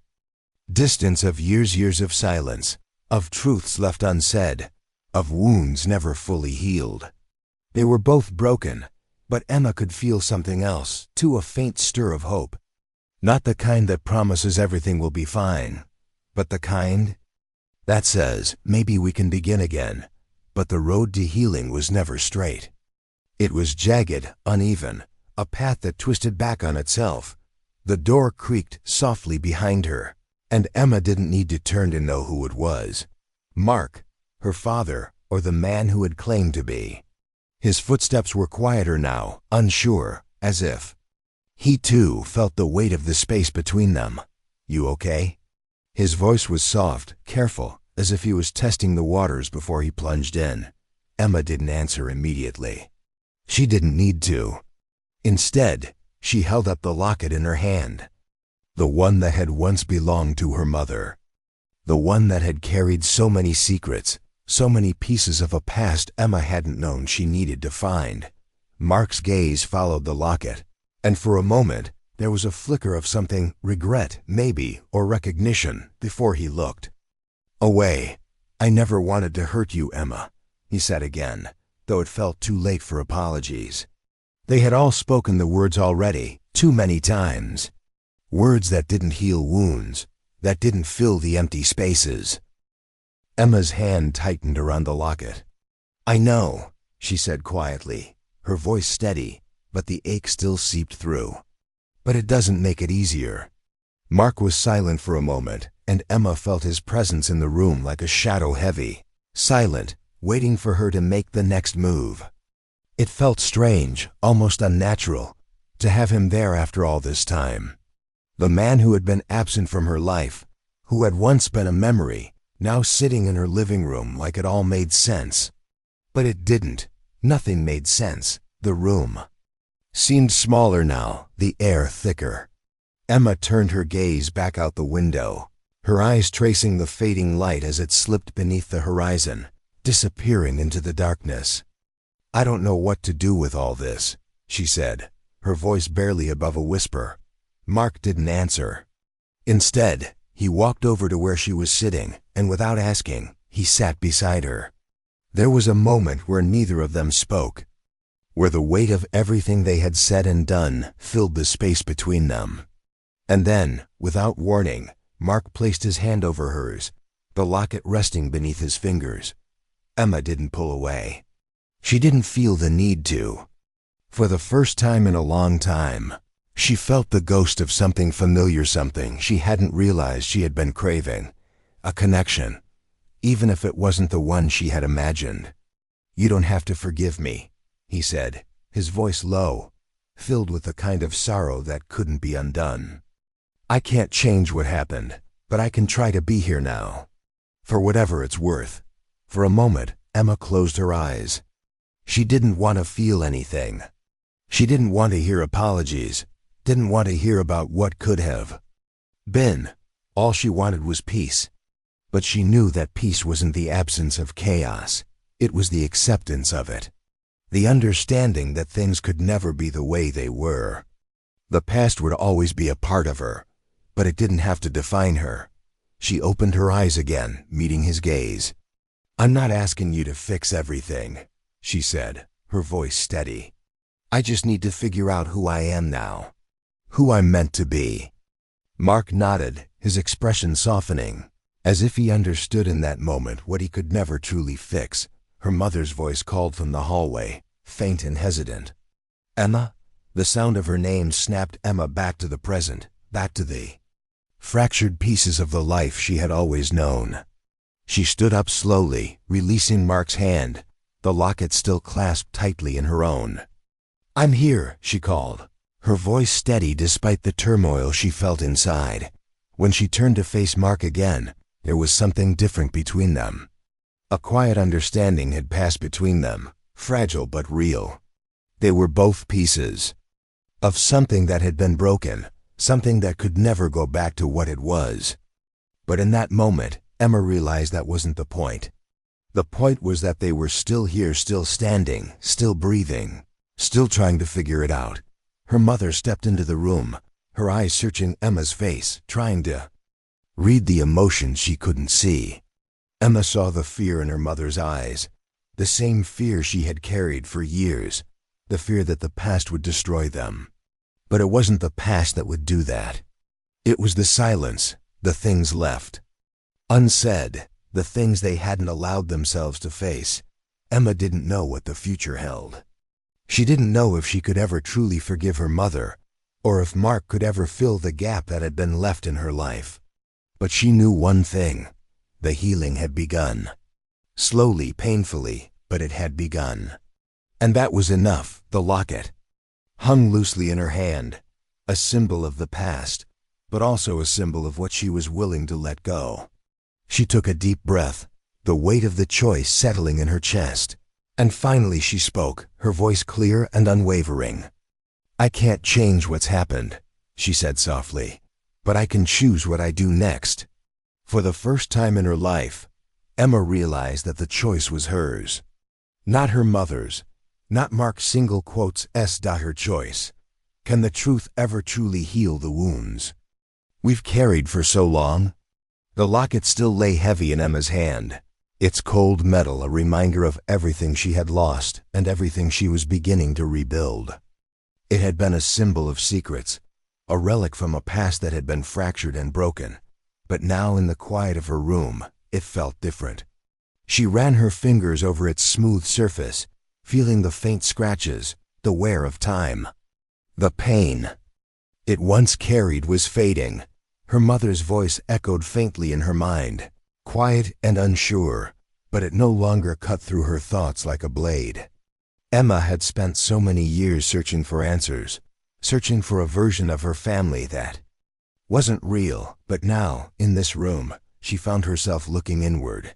S1: distance of years of silence, of truths left unsaid, of wounds never fully healed. They were both broken, but Emma could feel something else, too, a faint stir of hope. Not the kind that promises everything will be fine, but the kind that says, maybe we can begin again. But the road to healing was never straight. It was jagged, uneven, a path that twisted back on itself. The door creaked softly behind her, and Emma didn't need to turn to know who it was. Mark, her father, or the man who had claimed to be. His footsteps were quieter now, unsure, as if he too felt the weight of the space between them. "You okay?" His voice was soft, careful, as if he was testing the waters before he plunged in. Emma didn't answer immediately. She didn't need to. Instead, she held up the locket in her hand. The one that had once belonged to her mother. The one that had carried so many secrets, so many pieces of a past Emma hadn't known she needed to find. Mark's gaze followed the locket, and for a moment there was a flicker of something, regret, maybe, or recognition, before he looked away. "I never wanted to hurt you, Emma," he said again, though it felt too late for apologies. They had all spoken the words already, too many times. Words that didn't heal wounds, that didn't fill the empty spaces. Emma's hand tightened around the locket. "I know," she said quietly, her voice steady, but the ache still seeped through. "But it doesn't make it easier." Mark was silent for a moment, and Emma felt his presence in the room like a shadow, heavy, silent, waiting for her to make the next move. It felt strange, almost unnatural, to have him there after all this time. The man who had been absent from her life, who had once been a memory, now sitting in her living room like it all made sense. But it didn't. Nothing made sense. The room seemed smaller now, the air thicker. Emma turned her gaze back out the window, her eyes tracing the fading light as it slipped beneath the horizon, disappearing into the darkness. "I don't know what to do with all this," she said, her voice barely above a whisper. Mark didn't answer. Instead, he walked over to where she was sitting, and without asking, he sat beside her. There was a moment where neither of them spoke, where the weight of everything they had said and done filled the space between them. And then, without warning, Mark placed his hand over hers, the locket resting beneath his fingers. Emma didn't pull away. She didn't feel the need to. For the first time in a long time, she felt the ghost of something familiar, something she hadn't realized she had been craving. A connection, even if it wasn't the one she had imagined. "You don't have to forgive me," he said, his voice low, filled with the kind of sorrow that couldn't be undone. "I can't change what happened, but I can try to be here now, for whatever it's worth." For a moment, Emma closed her eyes. She didn't want to feel anything. She didn't want to hear apologies, didn't want to hear about what could have been. All she wanted was peace. But she knew that peace wasn't the absence of chaos. It was the acceptance of it. The understanding that things could never be the way they were. The past would always be a part of her, but it didn't have to define her. She opened her eyes again, meeting his gaze. "I'm not asking you to fix everything," she said, her voice steady. "I just need to figure out who I am now. Who I'm meant to be." Mark nodded, his expression softening, as if he understood in that moment what he could never truly fix. Her mother's voice called from the hallway, faint and hesitant. "Emma?" The sound of her name snapped Emma back to the present, back to the fractured pieces of the life she had always known. She stood up slowly, releasing Mark's hand, the locket still clasped tightly in her own. "I'm here," she called, her voice steady despite the turmoil she felt inside. When she turned to face Mark again, there was something different between them. A quiet understanding had passed between them, fragile but real. They were both pieces of something that had been broken, something that could never go back to what it was. But in that moment, Emma realized that wasn't the point. The point was that they were still here, still standing, still breathing, still trying to figure it out. Her mother stepped into the room, her eyes searching Emma's face, trying to read the emotion she couldn't see. Emma saw the fear in her mother's eyes, the same fear she had carried for years, the fear that the past would destroy them. But it wasn't the past that would do that. It was the silence, the things left unsaid, the things they hadn't allowed themselves to face. Emma didn't know what the future held. She didn't know if she could ever truly forgive her mother, or if Mark could ever fill the gap that had been left in her life. But she knew one thing: the healing had begun. Slowly, painfully, but it had begun. And that was enough. The locket hung loosely in her hand, a symbol of the past, but also a symbol of what she was willing to let go. She took a deep breath, the weight of the choice settling in her chest. And finally she spoke, her voice clear and unwavering. "I can't change what's happened," she said softly, "but I can choose what I do next." For the first time in her life, Emma realized that the choice was hers. Not her mother's, not Mark's single quotes her choice. Can the truth ever truly heal the wounds we've carried for so long? The locket still lay heavy in Emma's hand, its cold metal a reminder of everything she had lost and everything she was beginning to rebuild. It had been a symbol of secrets, a relic from a past that had been fractured and broken, but now in the quiet of her room, it felt different. She ran her fingers over its smooth surface, feeling the faint scratches, the wear of time. The pain it once carried was fading. Her mother's voice echoed faintly in her mind, quiet and unsure, but it no longer cut through her thoughts like a blade. Emma had spent so many years searching for answers, searching for a version of her family that wasn't real, but now, in this room, she found herself looking inward.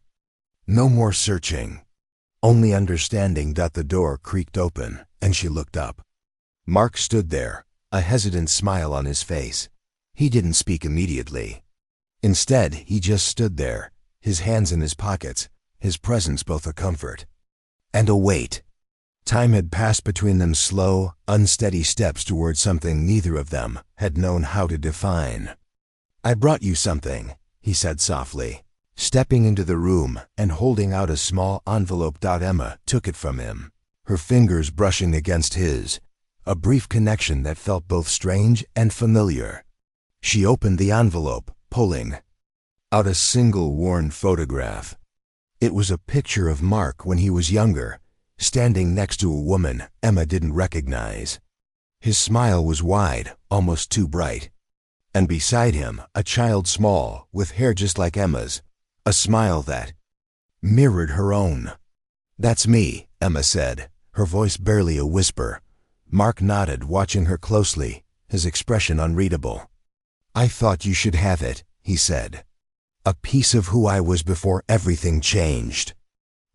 S1: No more searching, only understanding. The door creaked open, and she looked up. Mark stood there, a hesitant smile on his face. He didn't speak immediately. Instead, he just stood there, his hands in his pockets, his presence both a comfort and a weight. Time had passed between them, slow, unsteady steps towards something neither of them had known how to define. "I brought you something," he said softly, stepping into the room and holding out a small envelope. Emma took it from him, her fingers brushing against his, a brief connection that felt both strange and familiar. She opened the envelope, pulling out a single worn photograph. It was a picture of Mark when he was younger, standing next to a woman Emma didn't recognize. His smile was wide, almost too bright. And beside him, a child small, with hair just like Emma's, a smile that mirrored her own. "That's me," Emma said, her voice barely a whisper. Mark nodded, watching her closely, his expression unreadable. "I thought you should have it," he said. "A piece of who I was before everything changed."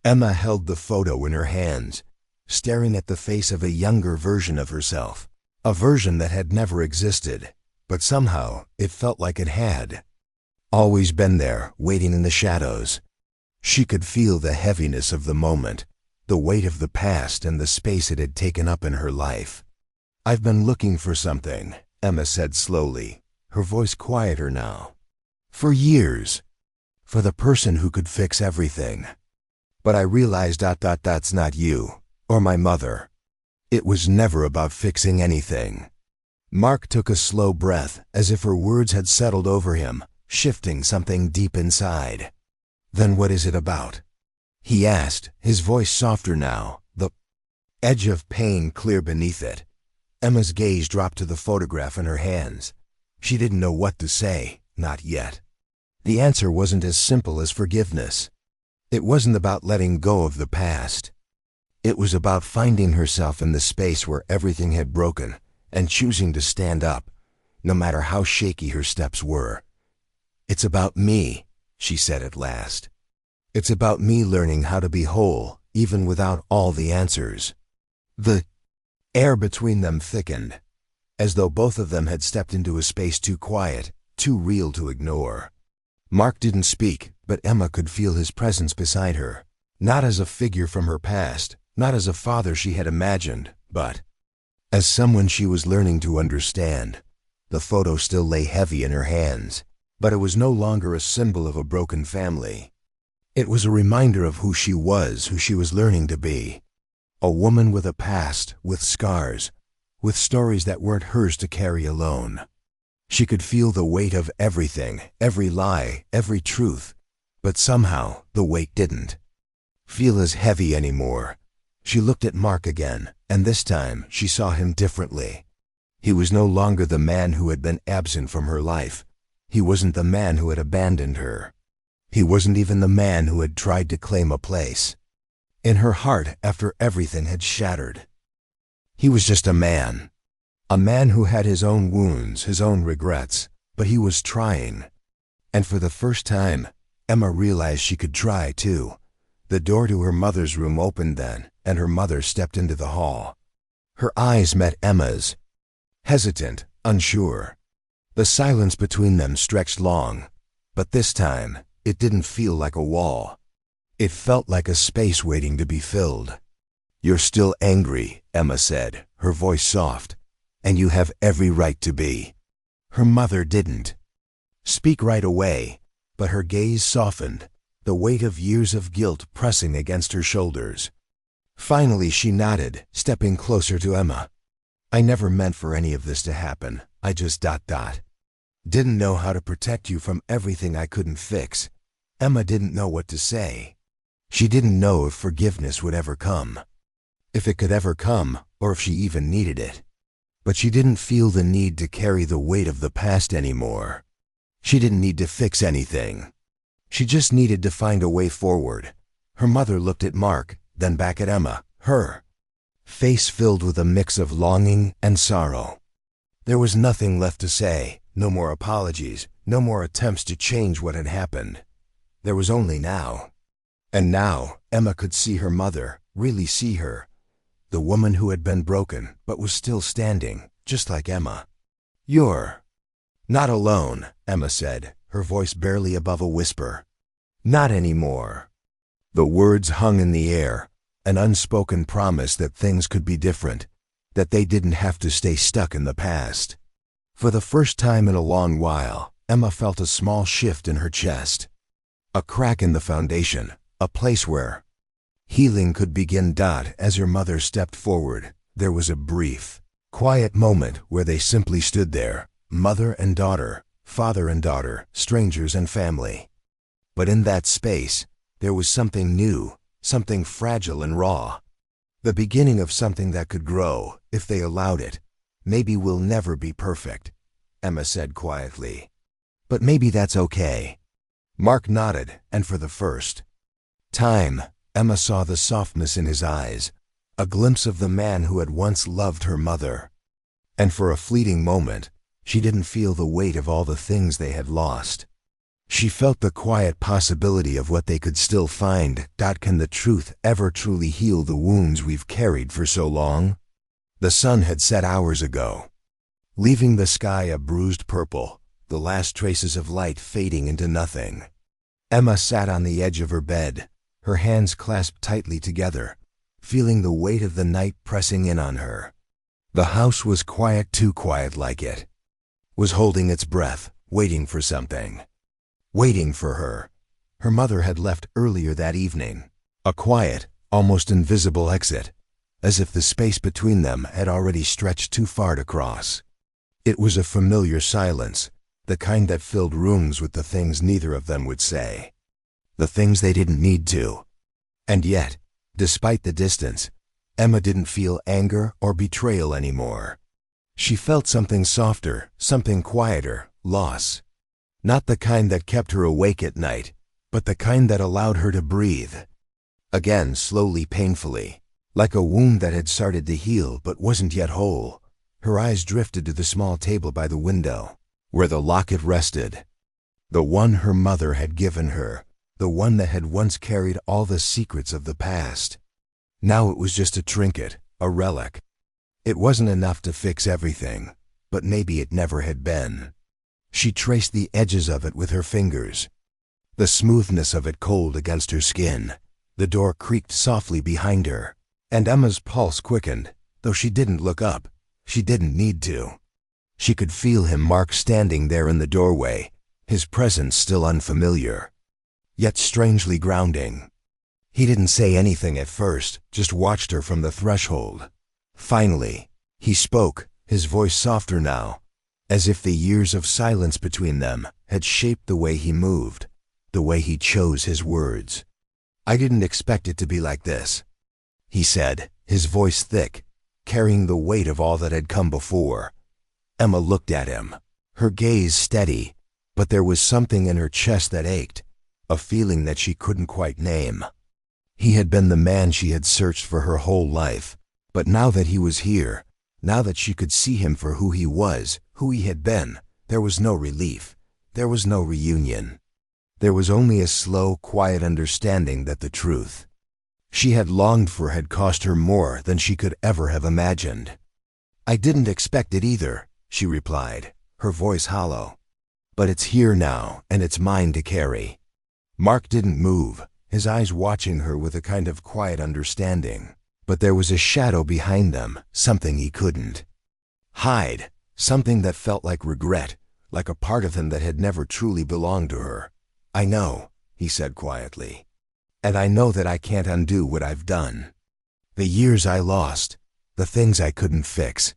S1: Emma held the photo in her hands, staring at the face of a younger version of herself. A version that had never existed, but somehow it felt like it had. Always been there, waiting in the shadows. She could feel the heaviness of the moment, the weight of the past and the space it had taken up in her life. "I've been looking for something," Emma said slowly, her voice quieter now. "For years. For the person who could fix everything. But I realized that's not you, or my mother. It was never about fixing anything." Mark took a slow breath, as if her words had settled over him, shifting something deep inside. "Then what is it about?" he asked, his voice softer now, the edge of pain clear beneath it. Emma's gaze dropped to the photograph in her hands. She didn't know what to say, not yet. The answer wasn't as simple as forgiveness. It wasn't about letting go of the past. It was about finding herself in the space where everything had broken and choosing to stand up, no matter how shaky her steps were. "It's about me," she said at last. "It's about me learning how to be whole, even without all the answers." The air between them thickened, as though both of them had stepped into a space too quiet, too real to ignore. Mark didn't speak, but Emma could feel his presence beside her, not as a figure from her past, not as a father she had imagined, but as someone she was learning to understand. The photo still lay heavy in her hands, but it was no longer a symbol of a broken family. It was a reminder of who she was learning to be. A woman with a past, with scars, with stories that weren't hers to carry alone. She could feel the weight of everything, every lie, every truth, but somehow the weight didn't feel as heavy anymore. She looked at Mark again, and this time she saw him differently. He was no longer the man who had been absent from her life. He wasn't the man who had abandoned her. He wasn't even the man who had tried to claim a place in her heart after everything had shattered. He was just a man who had his own wounds, his own regrets, but he was trying. And for the first time, Emma realized she could try too. The door to her mother's room opened then, and her mother stepped into the hall. Her eyes met Emma's, hesitant, unsure. The silence between them stretched long, but this time it didn't feel like a wall. It felt like a space waiting to be filled. "You're still angry," Emma said, her voice soft, "and you have every right to be." Her mother didn't speak right away, but her gaze softened, the weight of years of guilt pressing against her shoulders. Finally she nodded, stepping closer to Emma. "I never meant for any of this to happen. I just didn't know how to protect you from everything I couldn't fix." Emma didn't know what to say. She didn't know if forgiveness would ever come, if it could ever come, or if she even needed it. But she didn't feel the need to carry the weight of the past anymore. She didn't need to fix anything. She just needed to find a way forward. Her mother looked at Mark, then back at Emma, her face filled with a mix of longing and sorrow. There was nothing left to say, no more apologies, no more attempts to change what had happened. There was only now. And now Emma could see her mother, really see her. The woman who had been broken, but was still standing, just like Emma. "You're not alone," Emma said, her voice barely above a whisper. "Not anymore." The words hung in the air, an unspoken promise that things could be different, that they didn't have to stay stuck in the past. For the first time in a long while, Emma felt a small shift in her chest. A crack in the foundation, a place where healing could begin. As her mother stepped forward, there was a brief, quiet moment where they simply stood there, mother and daughter, father and daughter, strangers and family. But in that space, there was something new, something fragile and raw. The beginning of something that could grow, if they allowed it. "Maybe we'll never be perfect," Emma said quietly. "But maybe that's okay." Mark nodded, and for the first time, Emma saw the softness in his eyes, a glimpse of the man who had once loved her mother. And for a fleeting moment, she didn't feel the weight of all the things they had lost. She felt the quiet possibility of what they could still find. Can the truth ever truly heal the wounds we've carried for so long? The sun had set hours ago, leaving the sky a bruised purple, the last traces of light fading into nothing. Emma sat on the edge of her bed, her hands clasped tightly together, feeling the weight of the night pressing in on her. The house was quiet, too quiet, like it was holding its breath, waiting for something. Waiting for her. Her mother had left earlier that evening. A quiet, almost invisible exit, as if the space between them had already stretched too far to cross. It was a familiar silence, the kind that filled rooms with the things neither of them would say. The things they didn't need to. And yet, despite the distance, Emma didn't feel anger or betrayal anymore. She felt something softer, something quieter, loss. Not the kind that kept her awake at night, but the kind that allowed her to breathe. Again, slowly, painfully, like a wound that had started to heal but wasn't yet whole. Her eyes drifted to the small table by the window, where the locket rested. The one her mother had given her, the one that had once carried all the secrets of the past. Now it was just a trinket, a relic. It wasn't enough to fix everything, but maybe it never had been. She traced the edges of it with her fingers, the smoothness of it cold against her skin. The door creaked softly behind her, and Emma's pulse quickened, though she didn't look up. She didn't need to. She could feel him, Mark, standing there in the doorway, his presence still unfamiliar, yet strangely grounding. He didn't say anything at first, just watched her from the threshold. Finally, he spoke, his voice softer now, as if the years of silence between them had shaped the way he moved, the way he chose his words. "I didn't expect it to be like this," he said, his voice thick, carrying the weight of all that had come before. Emma looked at him, her gaze steady, but there was something in her chest that ached, a feeling that she couldn't quite name. He had been the man she had searched for her whole life, but now that he was here, now that she could see him for who he was, who he had been, there was no relief, there was no reunion. There was only a slow, quiet understanding that the truth she had longed for had cost her more than she could ever have imagined. "I didn't expect it either," she replied, her voice hollow. "But it's here now, and it's mine to carry." Mark didn't move, his eyes watching her with a kind of quiet understanding. But there was a shadow behind them, something he couldn't hide, something that felt like regret, like a part of him that had never truly belonged to her. "I know," he said quietly, "and I know that I can't undo what I've done. The years I lost, the things I couldn't fix.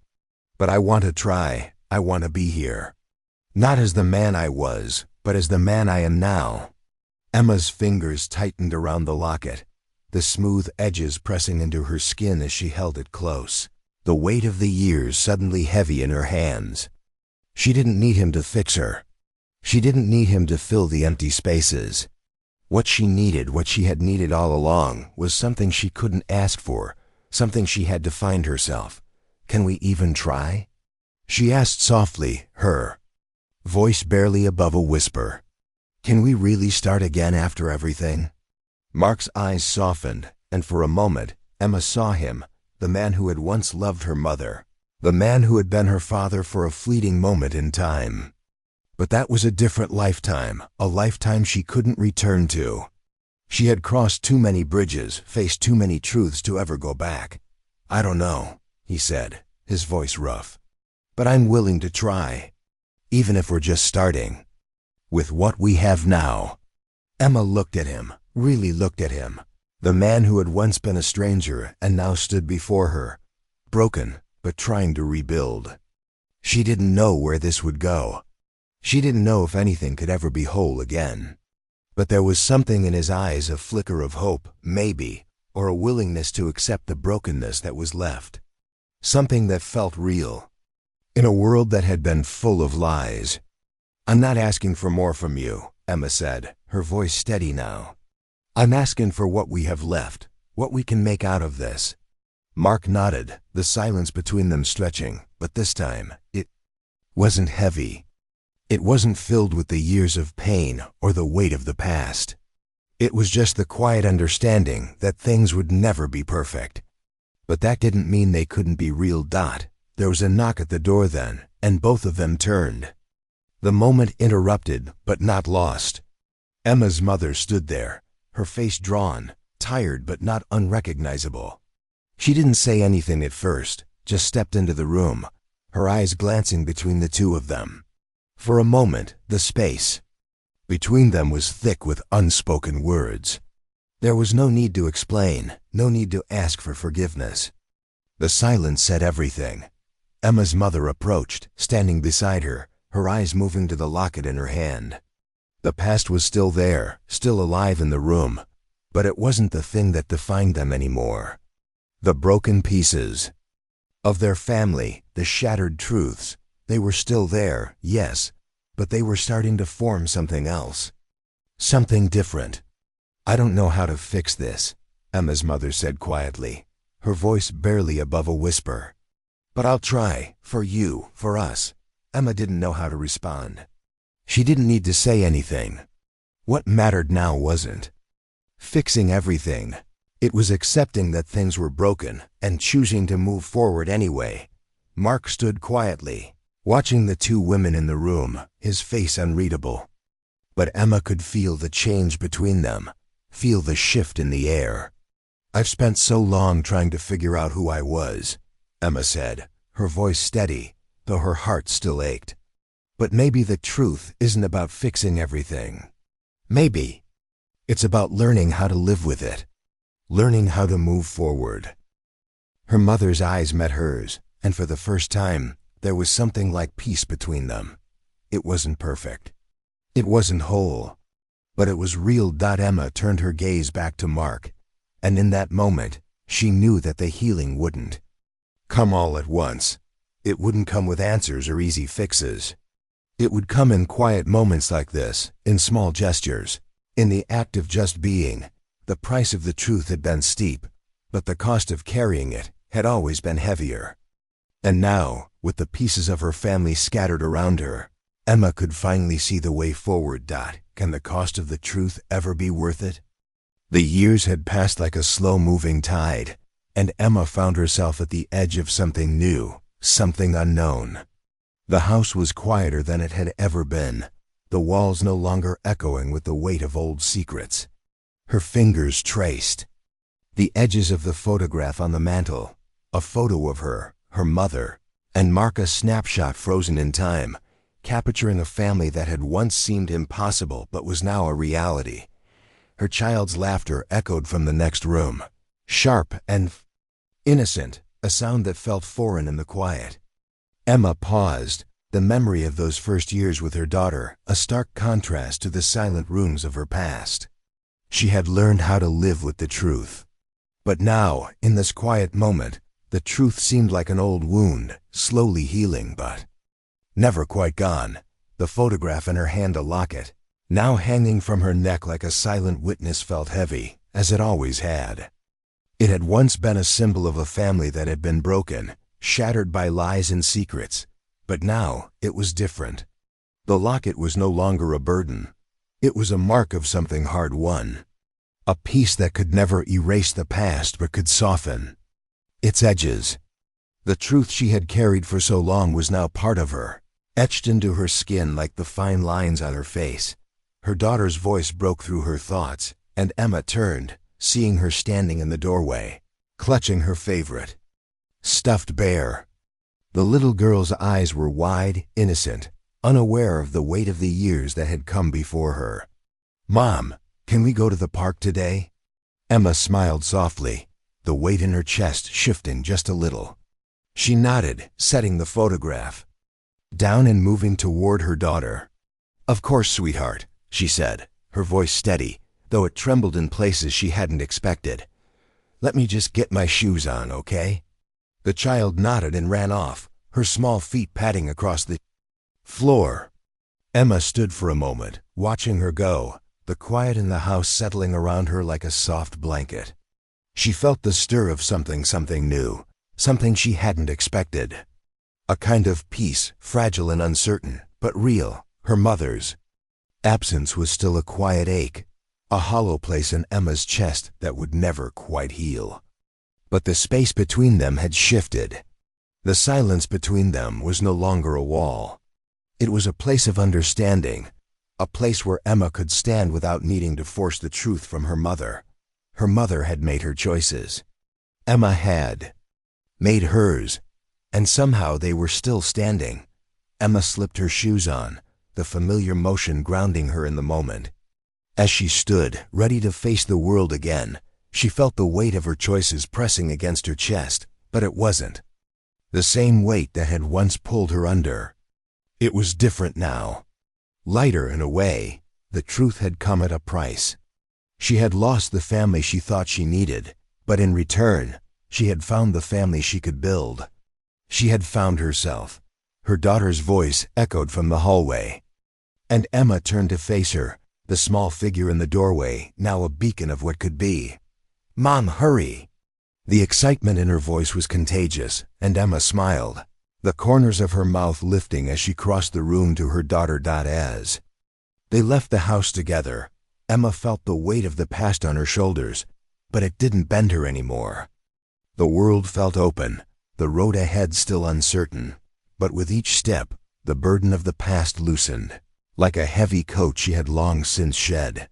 S1: But I want to try, I want to be here. Not as the man I was, but as the man I am now." Emma's fingers tightened around the locket, the smooth edges pressing into her skin as she held it close, the weight of the years suddenly heavy in her hands. She didn't need him to fix her. She didn't need him to fill the empty spaces. What she needed, what she had needed all along, was something she couldn't ask for, something she had to find herself. "Can we even try?" she asked softly, her voice barely above a whisper. "Can we really start again after everything?" Mark's eyes softened, and for a moment, Emma saw him, the man who had once loved her mother, the man who had been her father for a fleeting moment in time. But that was a different lifetime, a lifetime she couldn't return to. She had crossed too many bridges, faced too many truths to ever go back. "I don't know," he said, his voice rough. "But I'm willing to try, even if we're just starting with what we have now." Emma looked at him, really looked at him, the man who had once been a stranger and now stood before her, broken but trying to rebuild. She didn't know where this would go. She didn't know if anything could ever be whole again. But there was something in his eyes, a flicker of hope, maybe, or a willingness to accept the brokenness that was left. Something that felt real. In a world that had been full of lies. "I'm not asking for more from you," Emma said, her voice steady now. "I'm asking for what we have left, what we can make out of this." Mark nodded, the silence between them stretching, but this time, it wasn't heavy. It wasn't filled with the years of pain or the weight of the past. It was just the quiet understanding that things would never be perfect. But that didn't mean they couldn't be real. There was a knock at the door then, and both of them turned. The moment interrupted, but not lost. Emma's mother stood there, her face drawn, tired but not unrecognizable. She didn't say anything at first, just stepped into the room, her eyes glancing between the two of them. For a moment, the space between them was thick with unspoken words. There was no need to explain, no need to ask for forgiveness. The silence said everything. Emma's mother approached, standing beside her, her eyes moving to the locket in her hand. The past was still there, still alive in the room, but it wasn't the thing that defined them anymore. The broken pieces of their family, the shattered truths, they were still there, yes, but they were starting to form something else. Something different. "I don't know how to fix this," Emma's mother said quietly, her voice barely above a whisper. "But I'll try, for you, for us." Emma didn't know how to respond. She didn't need to say anything. What mattered now wasn't fixing everything. It was accepting that things were broken and choosing to move forward anyway. Mark stood quietly, watching the two women in the room, his face unreadable. But Emma could feel the change between them, feel the shift in the air. "I've spent so long trying to figure out who I was," Emma said, her voice steady, though her heart still ached. "But maybe the truth isn't about fixing everything. Maybe it's about learning how to live with it, learning how to move forward." Her mother's eyes met hers, and for the first time, there was something like peace between them. It wasn't perfect. It wasn't whole. But it was real. Emma turned her gaze back to Mark, and in that moment, she knew that the healing wouldn't come all at once. It wouldn't come with answers or easy fixes. It would come in quiet moments like this, in small gestures, in the act of just being. The price of the truth had been steep, but the cost of carrying it had always been heavier. And now, with the pieces of her family scattered around her, Emma could finally see the way forward. Can the cost of the truth ever be worth it? The years had passed like a slow-moving tide, and Emma found herself at the edge of something new, something unknown. The house was quieter than it had ever been, the walls no longer echoing with the weight of old secrets. Her fingers traced the edges of the photograph on the mantel, a photo of her, her mother, and Mark, a snapshot frozen in time, capturing a family that had once seemed impossible but was now a reality. Her child's laughter echoed from the next room, sharp and innocent, a sound that felt foreign in the quiet. Emma paused, the memory of those first years with her daughter, a stark contrast to the silent rooms of her past. She had learned how to live with the truth. But now, in this quiet moment, the truth seemed like an old wound, slowly healing but never quite gone. The photograph in her hand, a locket, now hanging from her neck like a silent witness, felt heavy, as it always had. It had once been a symbol of a family that had been broken, shattered by lies and secrets, but now it was different. The locket was no longer a burden. It was a mark of something hard won, a piece that could never erase the past but could soften its edges. The truth she had carried for so long was now part of her, etched into her skin like the fine lines on her face. Her daughter's voice broke through her thoughts, and Emma turned, seeing her standing in the doorway, clutching her favorite stuffed bear. The little girl's eyes were wide, innocent, unaware of the weight of the years that had come before her. "Mom, can we go to the park today?" Emma smiled softly, the weight in her chest shifting just a little. She nodded, setting the photograph down and moving toward her daughter. "Of course, sweetheart," she said, her voice steady, though it trembled in places she hadn't expected. "Let me just get my shoes on, okay?" The child nodded and ran off, her small feet padding across the floor. Emma stood for a moment, watching her go, the quiet in the house settling around her like a soft blanket. She felt the stir of something new, something she hadn't expected. A kind of peace, fragile and uncertain, but real. her mother's. Absence was still a quiet ache, a hollow place in Emma's chest that would never quite heal. But the space between them had shifted. The silence between them was no longer a wall. It was a place of understanding, a place where Emma could stand without needing to force the truth from her mother. Her mother had made her choices. Emma had made hers, and somehow they were still standing. Emma slipped her shoes on, the familiar motion grounding her in the moment. As she stood, ready to face the world again, she felt the weight of her choices pressing against her chest, but it wasn't the same weight that had once pulled her under. It was different now. Lighter in a way. The truth had come at a price. She had lost the family she thought she needed, but in return, she had found the family she could build. She had found herself. Her daughter's voice echoed from the hallway. And Emma turned to face her, the small figure in the doorway, now a beacon of what could be. "Mom, hurry!" The excitement in her voice was contagious, and Emma smiled, the corners of her mouth lifting as she crossed the room to her daughter. As they left the house together, Emma felt the weight of the past on her shoulders, but it didn't bend her anymore. The world felt open, the road ahead still uncertain, but with each step, the burden of the past loosened. Like a heavy coat she had long since shed,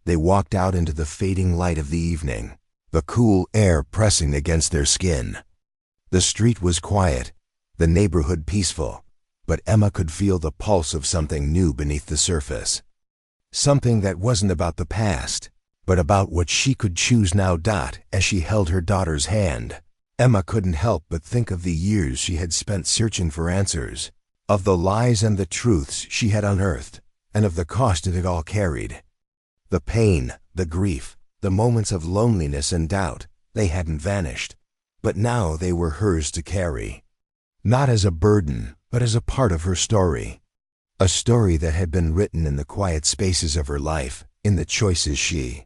S1: they walked out into the fading light of the evening, the cool air pressing against their skin. The street was quiet, the neighborhood peaceful, but Emma could feel the pulse of something new beneath the surface. Something that wasn't about the past, but about what she could choose now. As she held her daughter's hand, Emma couldn't help but think of the years she had spent searching for answers, of the lies and the truths she had unearthed, and of the cost it had all carried. The pain, the grief, the moments of loneliness and doubt, they hadn't vanished, but now they were hers to carry. Not as a burden, but as a part of her story. A story that had been written in the quiet spaces of her life, in the choices she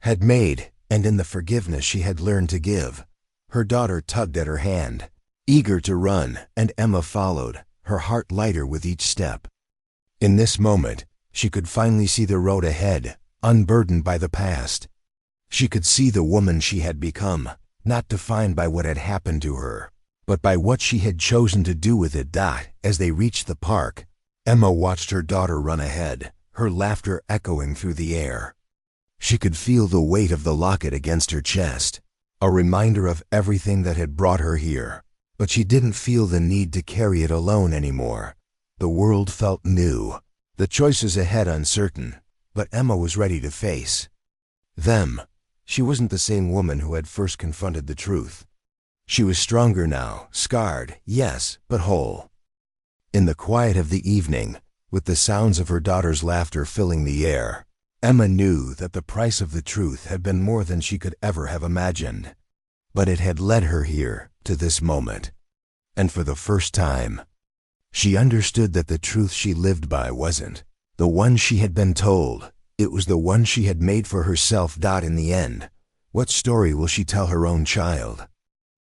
S1: had made, and in the forgiveness she had learned to give. Her daughter tugged at her hand, eager to run, and Emma followed, her heart lighter with each step. In this moment, she could finally see the road ahead, unburdened by the past. She could see the woman she had become, not defined by what had happened to her, but by what she had chosen to do with it. As they reached the park, Emma watched her daughter run ahead, her laughter echoing through the air. She could feel the weight of the locket against her chest, a reminder of everything that had brought her here, but she didn't feel the need to carry it alone anymore. The world felt new, the choices ahead uncertain, but Emma was ready to face them. She wasn't the same woman who had first confronted the truth. She was stronger now, scarred, yes, but whole. In the quiet of the evening, with the sounds of her daughter's laughter filling the air, Emma knew that the price of the truth had been more than she could ever have imagined. But it had led her here, to this moment. And for the first time, she understood that the truth she lived by wasn't the one she had been told. It was the one she had made for herself. In the end, what story will she tell her own child?